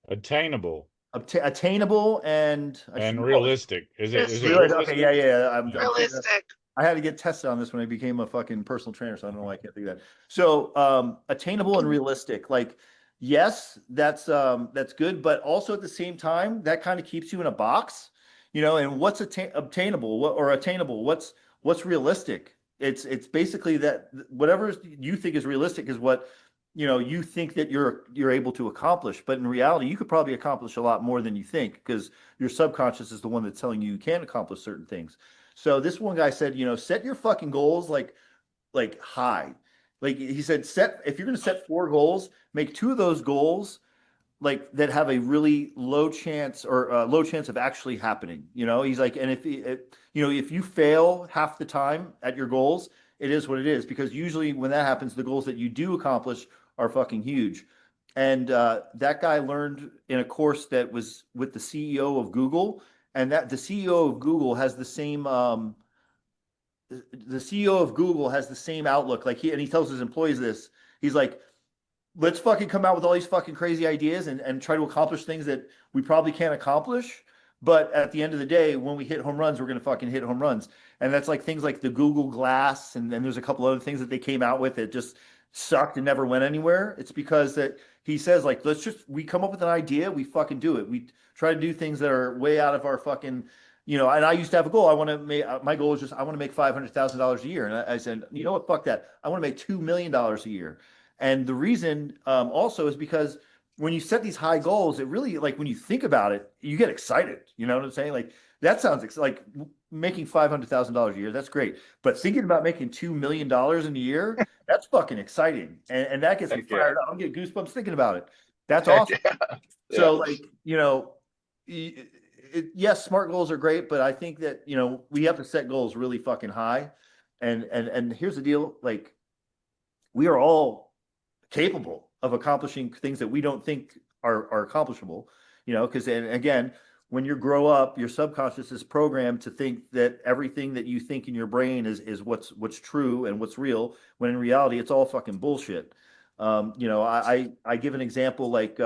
Attainable Attainable and I should and know it. realistic. Is it Okay, realistic? yeah. Realistic. I had to get tested on this when I became a fucking personal trainer, so I don't know why I can't think of that. So, attainable and realistic. Like, yes, that's good, but also at the same time, that kind of keeps you in a box, and what's obtainable, or attainable? What's realistic? It's basically that whatever you think is realistic is what you think that you're able to accomplish. But in reality, you could probably accomplish a lot more than you think, because your subconscious is the one that's telling you can't accomplish certain things. So this one guy said, set your fucking goals like high. Like he said, if you're going to set 4 goals, make 2 of those goals like that have a really low chance, or low chance of actually happening. He's like, and if you fail half the time at your goals, it is what it is, because usually when that happens, the goals that you do accomplish are fucking huge. And that guy learned in a course that was with the CEO of Google, and that the CEO of Google has the same outlook. Like he tells his employees this. He's like, let's fucking come out with all these fucking crazy ideas and try to accomplish things that we probably can't accomplish. But at the end of the day, when we hit home runs, we're gonna fucking hit home runs. And that's like things like the Google Glass, and then there's a couple other things that they came out with that just sucked and never went anywhere. It's because that he says, like, we come up with an idea, we fucking do it. We try to do things that are way out of our fucking, and I used to have a goal. My goal is just, I want to make $500,000 a year. And I said, you know what, fuck that. I want to make $2 million a year. And the reason also is because when you set these high goals, it really, like, when you think about it, you get excited. You know what I'm saying? Like, that sounds like making $500,000 a year. That's great. But thinking about making $2 million in a year, that's fucking exciting. And that gets me fired up. I'm getting goosebumps thinking about it. That's awesome. So, like, yes, SMART goals are great, but I think that, we have to set goals really fucking high. And here's the deal, like, we are all capable of accomplishing things that we don't think are accomplishable, because then again, when you grow up, your subconscious is programmed to think that everything that you think in your brain is what's true and what's real, when in reality, it's all fucking bullshit. I give an example, like,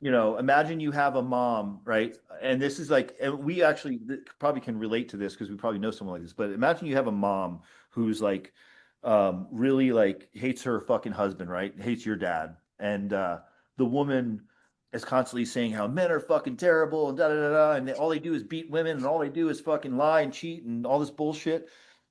imagine you have a mom, right? And this is like, and we actually probably can relate to this because we probably know someone like this, but imagine you have a mom who's like, really like hates her fucking husband, right? Hates your dad. And the woman is constantly saying how men are fucking terrible and da da da da, and all they do is beat women, and all they do is fucking lie and cheat and all this bullshit.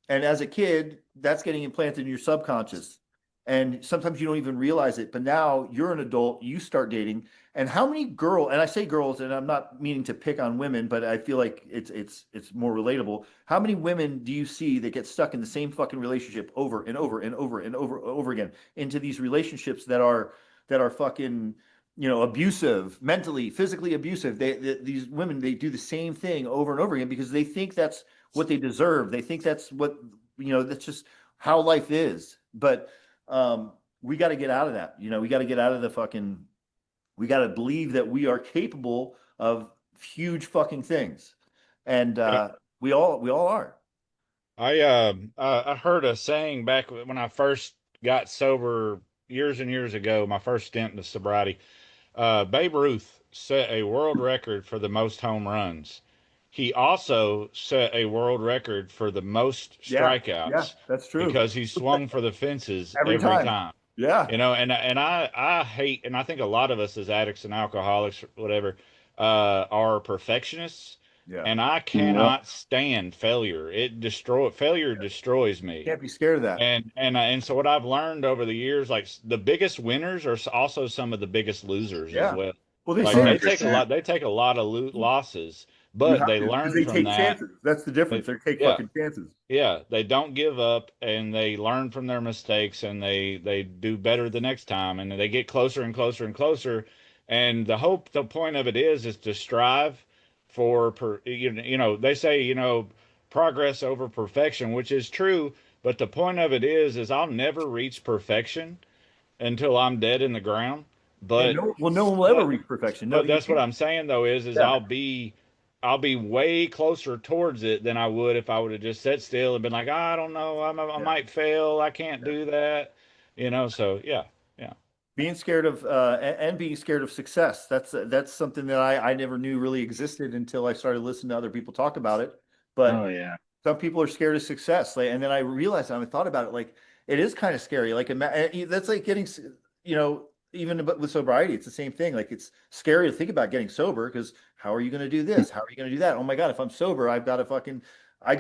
And as a kid, that's getting implanted in your subconscious. And sometimes you don't even realize it. But now you're an adult, you start dating. And how many and I say girls, and I'm not meaning to pick on women, but I feel like it's more relatable. How many women do you see that get stuck in the same fucking relationship over and over and over and over again, into these relationships that are fucking, abusive, mentally, physically abusive? These women, they do the same thing over and over again because they think that's what they deserve. They think that's what, that's just how life is. But we got to get out of that. We got to get out of the fucking, we got to believe that we are capable of huge fucking things. And we all are. I heard a saying back when I first got sober years and years ago, my first stint in sobriety. Babe Ruth set a world record for the most home runs. He also set a world record for the most strikeouts. Yeah, that's true. Because he swung for the fences every time. Yeah. And I hate, and I think a lot of us as addicts and alcoholics, whatever, are perfectionists. Yeah. And I cannot stand failure. Failure destroys me. Can't be scared of that. And so what I've learned over the years, like, the biggest winners are also some of the biggest losers as well. Well, they take a lot of losses, You but have they to, because learn they from take that. chances. That's the difference. They, They take yeah, fucking chances. yeah, they don't give up and they learn from their mistakes and they do better the next time and they get closer and closer and closer. And the point of it is to strive for they say, progress over perfection, which is true, but the point of it is I'll never reach perfection until I'm dead in the ground. And But no one will ever but reach perfection. No, but you that's what can't. I'm saying though is Yeah, I'll be way closer towards it than I would if I would have just sat still and been like, I don't know, I yeah, might fail, I can't yeah. do that, so yeah, yeah. Being scared of and being scared of success. That's something that I never knew really existed until I started listening to other people talk about it. Oh But yeah. some people are scared of success, like, and then I realized, and I thought about it, like it is kind of scary. Like that's like getting, even with sobriety, it's the same thing. Like it's scary to think about getting sober because how are you going to do this? How are you going to do that? Oh my God, if I'm sober, I got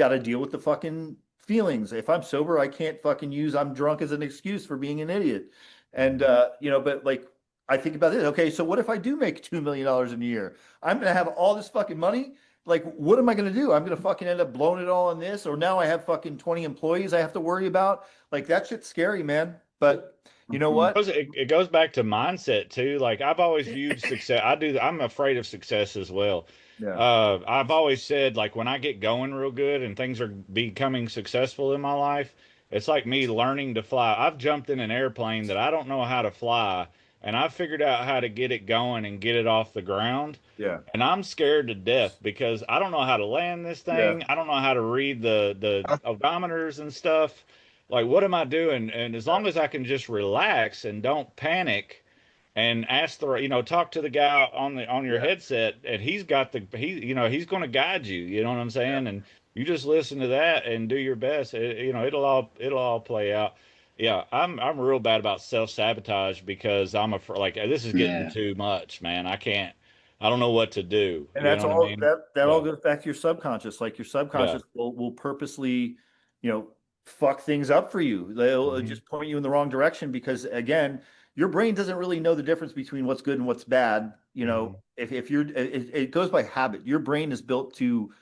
to deal with the fucking feelings. If I'm sober, I can't fucking use I'm drunk as an excuse for being an idiot. And but like I think about this. Okay, so what if I do make $2 million in a year? I'm gonna have all this fucking money. Like, what am I gonna do? I'm gonna fucking end up blowing it all on this, or now I have fucking 20 employees I have to worry about. Like that shit's scary, man. But you know Mhm. what? It goes back to mindset too. Like I've always viewed success. I'm afraid of success as well. Yeah, I've always said like when I get going real good and things are becoming successful in my life, it's like me learning to fly. I've jumped in an airplane that I don't know how to fly, and I've figured out how to get it going and get it off the ground. yeah, And I'm scared to death because I don't know how to land this yeah, thing. I don't know how to read the odometers and stuff. Like, what am I doing? And as yeah, long as I can just relax and don't panic and ask talk to the guy on your yeah, headset, and he's going to guide you. You know what I'm yeah, saying? And you just listen to that and do your best. It'll all play out. Yeah, I'm real bad about self-sabotage because I'm afraid like this is getting Yeah. too much, man. I don't know what to do. and You that's know what I all mean? that all Yeah. goes back to your subconscious. Like your Yeah. subconscious will purposely, fuck things up for you. They'll Hmm. just point you in the wrong direction because again, your brain doesn't really know the difference between what's good and what's bad. Hmm. If you're it goes by habit. Your brain is built to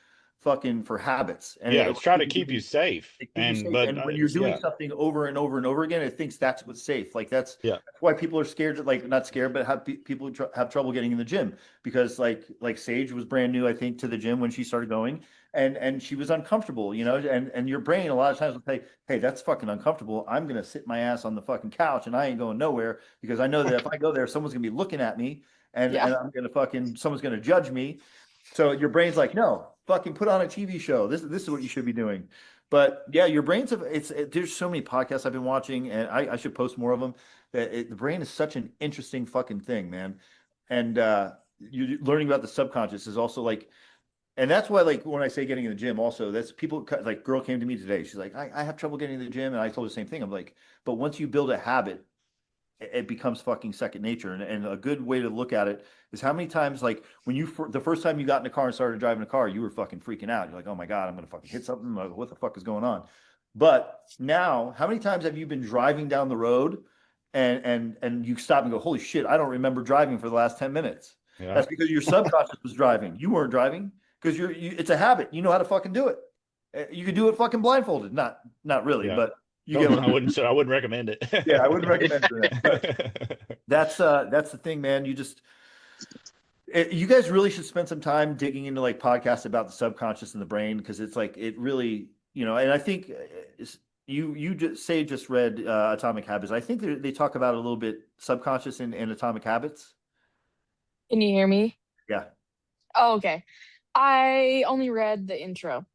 fucking for habits, and Yeah, it will it's trying to keep you keep you doing safe. it keep you And safe. but And when you're it's doing yeah. something over and over and over again, it thinks that's what's safe. Like Yeah. that's why people are scared. Like not scared, but people have trouble getting in the gym because like Sage was brand new, I think, to the gym when she started going, and she was uncomfortable. And your brain a lot of times will say, "Hey, that's fucking uncomfortable. I'm gonna sit my ass on the fucking couch and I ain't going nowhere because I know that if I go there, someone's gonna be looking at me Yeah. and I'm gonna fucking someone's gonna judge me." So your brain's like, no, fucking put on a TV show. This is what you should be doing. But yeah, your brains have there's so many podcasts I've been watching, and I should post more of them. The brain is such an interesting fucking thing, man. And you learning about the subconscious is also like, and that's why like when I say getting in the gym, also that's people like girl came to me today. She's like, I have trouble getting to the gym, and I told her the same thing. I'm like, but once you build a habit, it becomes fucking second nature. And a good way to look at it is how many times, like when the first time you got in a car and started driving a car, you were fucking freaking out. You're like, oh my God, I'm going to fucking hit something. What the fuck is going on? But now, how many times have you been driving down the road and you stop and go, holy shit, I don't remember driving for the last 10 minutes. Yeah. That's because your subconscious was driving. You weren't driving because it's a habit. You know how to fucking do it. You could do it fucking blindfolded. Not really, Yeah. but you No, get no, what I wouldn't. So I wouldn't recommend it. yeah, I wouldn't recommend it for that. But that's the thing, man. You guys really should spend some time digging into like podcasts about the subconscious and the brain because it's like it really, and I think you just read Atomic Habits. I think they talk about it a little bit subconscious and Atomic Habits. Can you hear me? Yeah. Oh, okay. I only read the intro.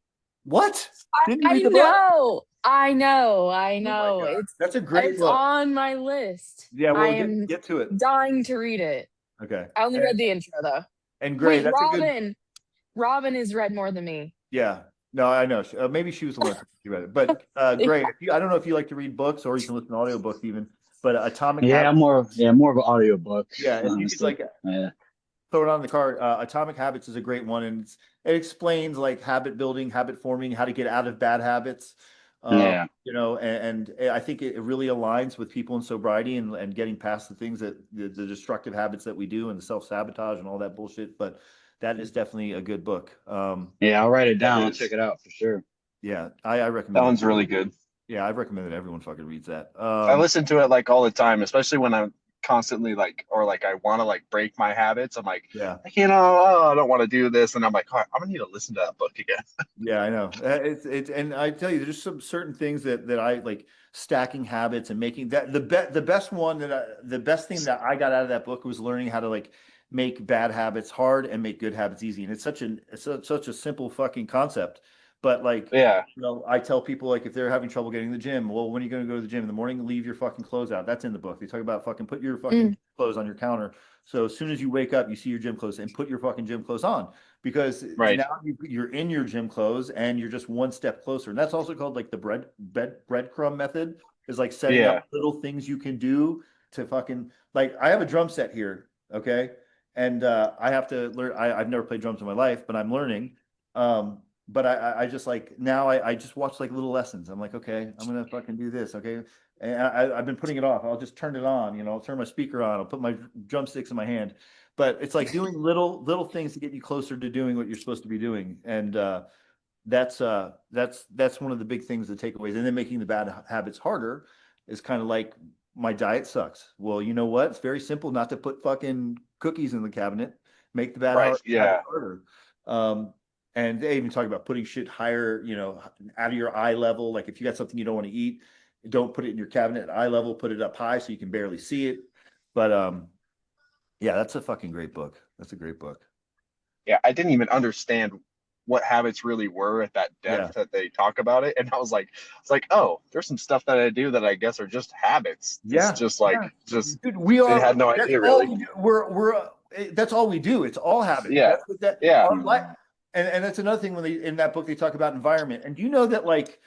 What? Didn't you I read the book? know. I know. I Oh my know. God. That's a great It's book. on my list. Yeah, I well am get to it. dying to read it. Okay. I only read the intro though. And Gray, Wait, that's a good Robin has read more than me. yeah. No, I know. Maybe she was the one who read it. But Gray, I don't know if you like to read books or you can listen to audiobooks even, but Atomic Yeah, Habits. more of an audiobook, Yeah, if you could honestly. like Yeah. throw it on the card. Atomic Habits is a great one, and it explains like habit building, habit forming, how to get out of bad habits. Yeah. And I think it really aligns with people in sobriety and getting past the things that the destructive habits that we do and the self sabotage and all that bullshit. But that is definitely a good book. Yeah, I'll write it That down. I'll is. check it out for sure. Yeah, I That recommend one's it. really good. Yeah, I recommend that everyone fucking reads that. I listen to it like all the time, especially when I'm constantly like, or like I want to like break my habits. I'm like, Yeah. I don't want to do this, and I'm like, I'm gonna need to listen to that book again. Yeah, I know. It's and I tell you, there's some certain things that I like, stacking habits and making that the best one the best thing that I got out of that book was learning how to like make bad habits hard and make good habits easy. And such a simple fucking concept. But like, Yeah, I tell people, like, if they're having trouble getting to the gym, well, when are you going to go to the gym in the morning? Leave your fucking clothes out. That's in the book. They talk about fucking put your fucking clothes on your counter. So as soon as you wake up, you see your gym clothes and put your fucking gym clothes on, because right. now you're in your gym clothes and you're just one step closer. And that's also called like the breadcrumb method, is like setting Yeah, up little things you can do to fucking, like, I have a drum set here. Okay. And I have to learn. I've never played drums in my life, but I'm learning. But I just like, now I just watch like little lessons. I'm like, okay, I'm gonna fucking do this. Okay. And I've been putting it off. I'll just turn it on, I'll turn my speaker on, I'll put my drumsticks in my hand. But it's like doing little things to get you closer to doing what you're supposed to be doing. And that's one of the big things, the takeaways. And then making the bad habits harder is kind of like, my diet sucks. Well, you know what? It's very simple not to put fucking cookies in the cabinet. Make the bad right. habits Yeah, harder. And they even talk about putting shit higher, out of your eye level. Like, if you got something you don't want to eat, don't put it in your cabinet at eye level, put it up high so you can barely see it. But yeah, that's a fucking great book. That's a great book. yeah. I didn't even understand what habits really were at that Yeah. depth that they talk about it, and it's like, oh, there's some stuff that I do that I guess are just habits. It's Yeah. just like, Yeah. just Dude, we they are, had no that's idea all really. we do. That's all we do. It's all habits. Yeah, That's what that, yeah, our life. And that's another thing when in that book, they talk about environment. And do you know that like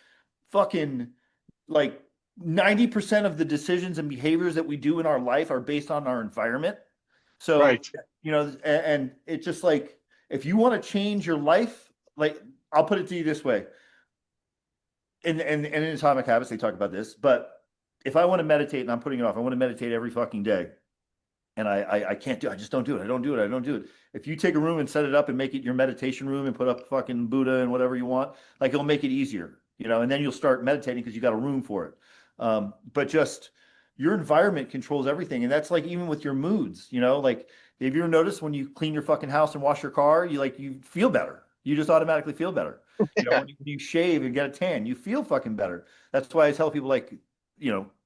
fucking like 90% of the decisions and behaviors that we do in our life are based on our environment? So, right. and it's just like, if you want to change your life, like, I'll put it to you this way. In Atomic Habits, they talk about this, but if I want to meditate, and I'm putting it off, I want to meditate every fucking day, and I can't do it. I just don't do it. I don't do it. I don't do it. If you take a room and set it up and make it your meditation room and put up fucking Buddha and whatever you want, like, it'll make it easier, and then you'll start meditating because you got a room for it. But just your environment controls everything. And that's like, even with your moods, like, have you ever noticed when you clean your fucking house and wash your car, you feel better. You just automatically feel better. Yeah, When you shave and get a tan, you feel fucking better. That's why I tell people, like,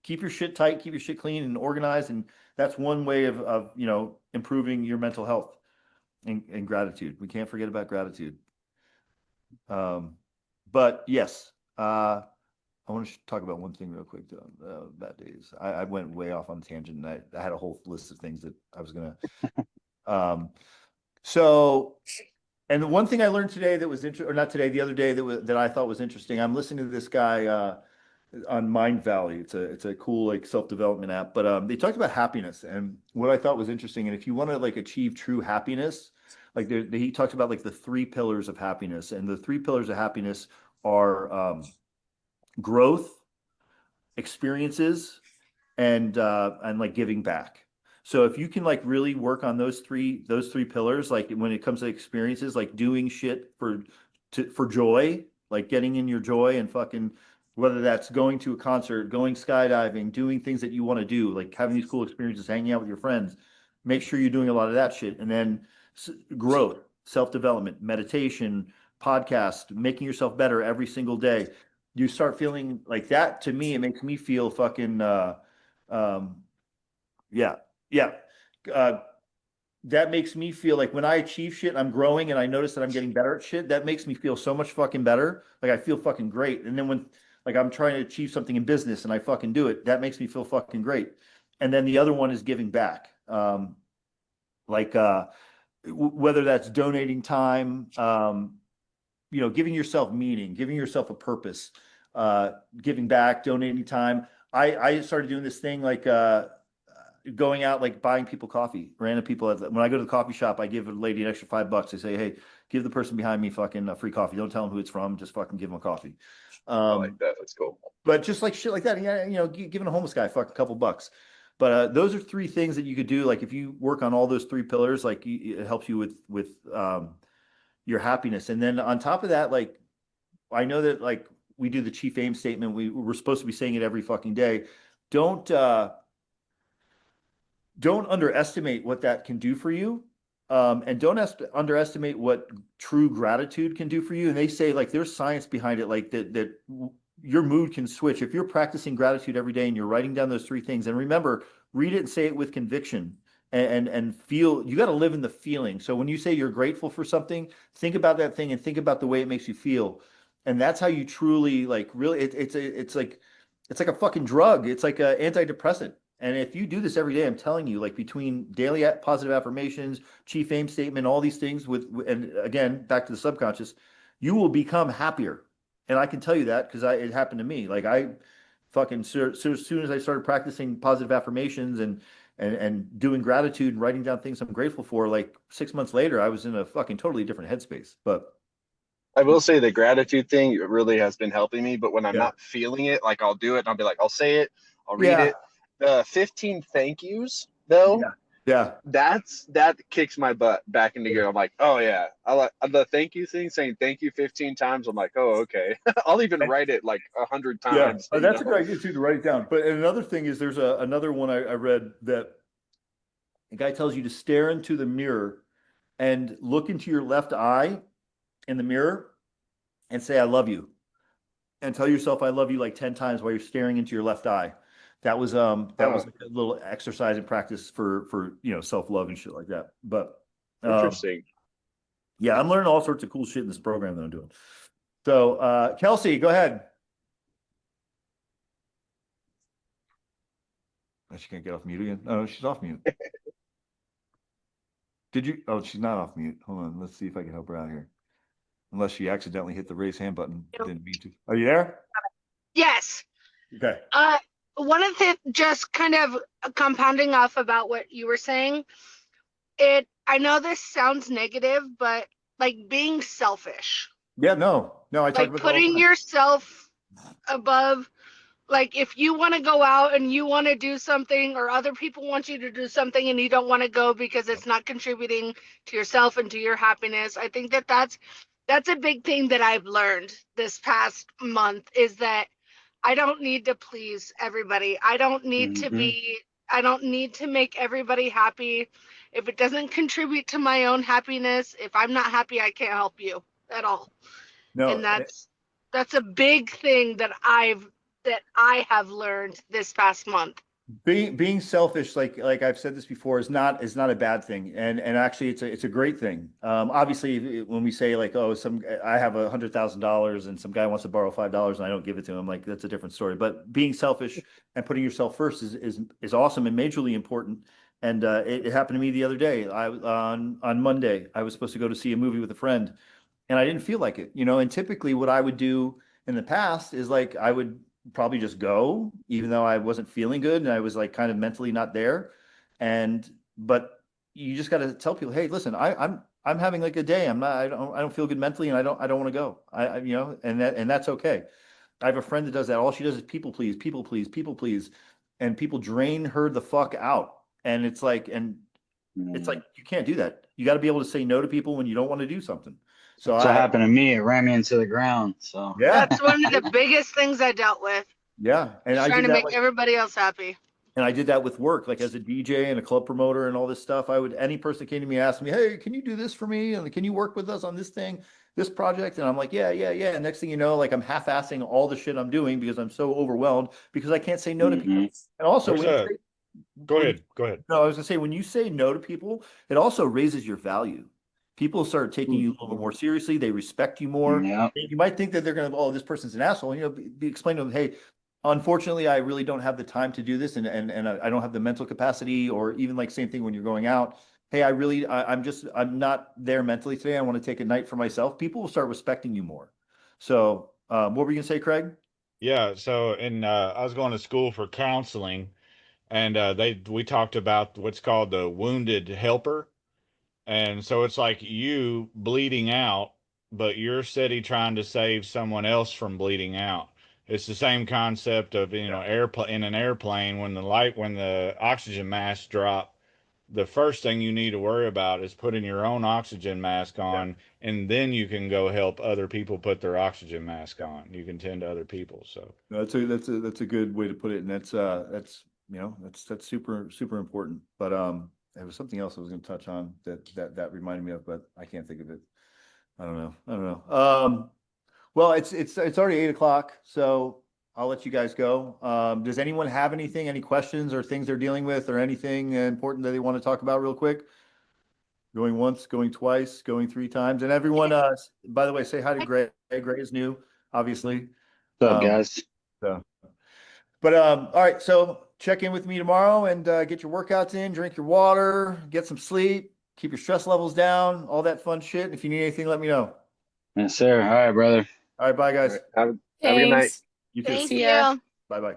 keep your shit tight, keep your shit clean and organized. And that's one way of improving your mental health, and gratitude. We can't forget about gratitude. But yes, I want to talk about one thing real quick, though. Bad days. I went way off on a tangent, and I had a whole list of things that I was gonna. So, and the one thing I learned today that was interesting, or not today, the other day, that I thought was interesting. I'm listening to this guy on Mind Valley. It's a cool, like, self-development app. But they talked about happiness, and what I thought was interesting. And if you want to like achieve true happiness, like, he talks about like the 3 pillars of happiness, and the 3 pillars of happiness are growth, experiences, and like giving back. So if you can like really work on those three pillars, like when it comes to experiences, like doing shit for joy, like getting in your joy, and fucking, whether that's going to a concert, going skydiving, doing things that you want to do, like having these cool experiences, hanging out with your friends, make sure you're doing a lot of that shit. And then growth, self-development, meditation, podcast, making yourself better every single day. You start feeling like that. To me, it makes me feel fucking um yeah, yeah. uh that makes me feel like, when I achieve shit, I'm growing, and I notice that I'm getting better at shit, that makes me feel so much fucking better. Like, I feel fucking great. And then when, like, I'm trying to achieve something in business and I fucking do it, that makes me feel fucking great. And then the other one is giving back. Like, whether that's donating time, giving yourself meaning, giving yourself a purpose, giving back, donating time. I started doing this thing, like, going out, like buying people coffee, random people. When I go to the coffee shop, I give a lady an extra $5. I say, hey, give the person behind me fucking free coffee. Don't tell them who it's from. Just fucking give them a coffee. I like that. That's cool. But just like shit like that, yeah, giving a homeless guy a fucking couple bucks. But those are three things that you could do. Like if you work on all those three pillars, like it helps you with your happiness. And then on top of that, like I know that like we do the chief aim statement. We're supposed to be saying it every fucking day. Don't don't underestimate what that can do for you. And don't underestimate what true gratitude can do for you. And they say like there's science behind it, like that your mood can switch if you're practicing gratitude every day and you're writing down those three things. And remember, read it and say it with conviction and feel. You got to live in the feeling. So when you say you're grateful for something, think about that thing and think about the way it makes you feel. And that's how you truly like really. It's like a fucking drug. It's like an antidepressant. And if you do this every day, I'm telling you, like between daily positive affirmations, chief aim statement, all these things and again, back to the subconscious, you will become happier. And I can tell you that because it happened to me. Like I fucking so as soon as I started practicing positive affirmations and doing gratitude and writing down things I'm grateful for, like 6 months later, I was in a fucking totally different headspace. But I will say the gratitude thing really has been helping me, but when I'm yeah, not feeling it, like I'll do it and I'll be like, I'll say it, I'll read yeah, it. The 15 thank yous though, yeah, yeah. that kicks my butt back into gear. I'm like, oh yeah, I like the thank you thing, saying thank you 15 times. I'm like, oh okay. I'll even write it like 100 Yeah, times. that's a good idea too to write it down. But another thing is there's another one I read that a guy tells you to stare into the mirror and look into your left eye in the mirror and say, I love you. And tell yourself I love you like 10 times while you're staring into your left eye. That was Huh, like a little exercise and practice for self-love and shit like that. But interesting. yeah, I'm learning all sorts of cool shit in this program that I'm doing. So Kelsey, go ahead. She can't get off mute again. Oh, she's off mute. Did you? Oh, she's not off mute. Hold on. Let's see if I can help her out here. Unless she accidentally hit the raise hand button. Didn't mean to. Are you there? Yes. Okay. One of the just kind of compounding off about what you were saying, I know this sounds negative, but like being selfish, Yeah, no, I talk like about that all the putting time. yourself above, like if you want to go out and you want to do something or other people want you to do something and you don't want to go because it's not contributing to yourself and to your happiness. I think that that's a big thing that I've learned this past month is that I don't need to please everybody. Hmm. I don't need to make everybody happy. If it doesn't contribute to my own happiness, if I'm not happy, I can't help you at all. And No, that's a big thing that I have learned this past month. being selfish, like I've said this before, is not a bad thing, and actually it's a great thing. Obviously, when we say like, oh, I have $100,000 and some guy wants to borrow $5 and I don't give it to him, like that's a different story. But being selfish and putting yourself first is awesome and majorly important. And it happened to me the other day. On Monday, I was supposed to go to see a movie with a friend, and I didn't feel like it. And typically, what I would do in the past is like I would probably just go, even though I wasn't feeling good and I was like kind of mentally not there. But you just got to tell people, hey, listen, I'm having like a day. I don't feel good mentally, and I don't want to go. And that's okay. I have a friend that does that. All she does is people please, people please, people please, and people drain her the fuck out. And it's like you can't do that. You got to be able to say no to people when you don't want to do something. So That's what happened to me. It ran me into the ground. So yeah, That's one of the biggest things I dealt with. yeah, and Just I trying did to that make like. everybody else happy. And I did that with work, like as a DJ and a club promoter and all this stuff. Any person came to me, asked me, hey, can you do this for me? And can you work with us on this thing, this project? And I'm like, yeah, yeah, yeah. And next thing you know, like I'm half-assing all the shit I'm doing because I'm so overwhelmed because I can't say no to people. hmm. And also There's a Go when you, ahead. Go ahead. no, I was gonna say when you say no to people, it also raises your value. People start taking you a little bit more seriously. They respect you more. Yeah. You might think that they're gonna, oh, this person's an asshole. Explain to them, hey, unfortunately, I really don't have the time to do this, and I don't have the mental capacity, or even like same thing when you're going out. Hey, I'm not there mentally today. I want to take a night for myself. People will start respecting you more. So, what were you gonna say, Craig? Yeah. So, I was going to school for counseling, and we talked about what's called the wounded helper. And so it's like you bleeding out, but you're steady trying to save someone else from bleeding out. It's the same concept of, you know, in an airplane, when the oxygen masks drop, the first thing you need to worry about is putting your own oxygen mask on, and then you can go help other people put their oxygen mask on. You can tend to other people. So That's a good way to put it, and that's that's super important. But there was something else I was going to touch on that reminded me of, but I can't think of it. I don't know. Well, it's already 8 o'clock, so I'll let you guys go. Does anyone have any questions or things they're dealing with, or anything important that they want to talk about real quick? Going once, going twice, going 3 times, and everyone. By the way, say hi to Gray. Gray is new, obviously. What's up, guys? So, but all right. So check in with me tomorrow and get your workouts in, drink your water, get some sleep, keep your stress levels down, all that fun shit. If you need anything, let me know. Yes, sir. All right, brother. All right, bye, guys. Have a good night. Thanks. You too. Thank See ya. you. Bye, bye.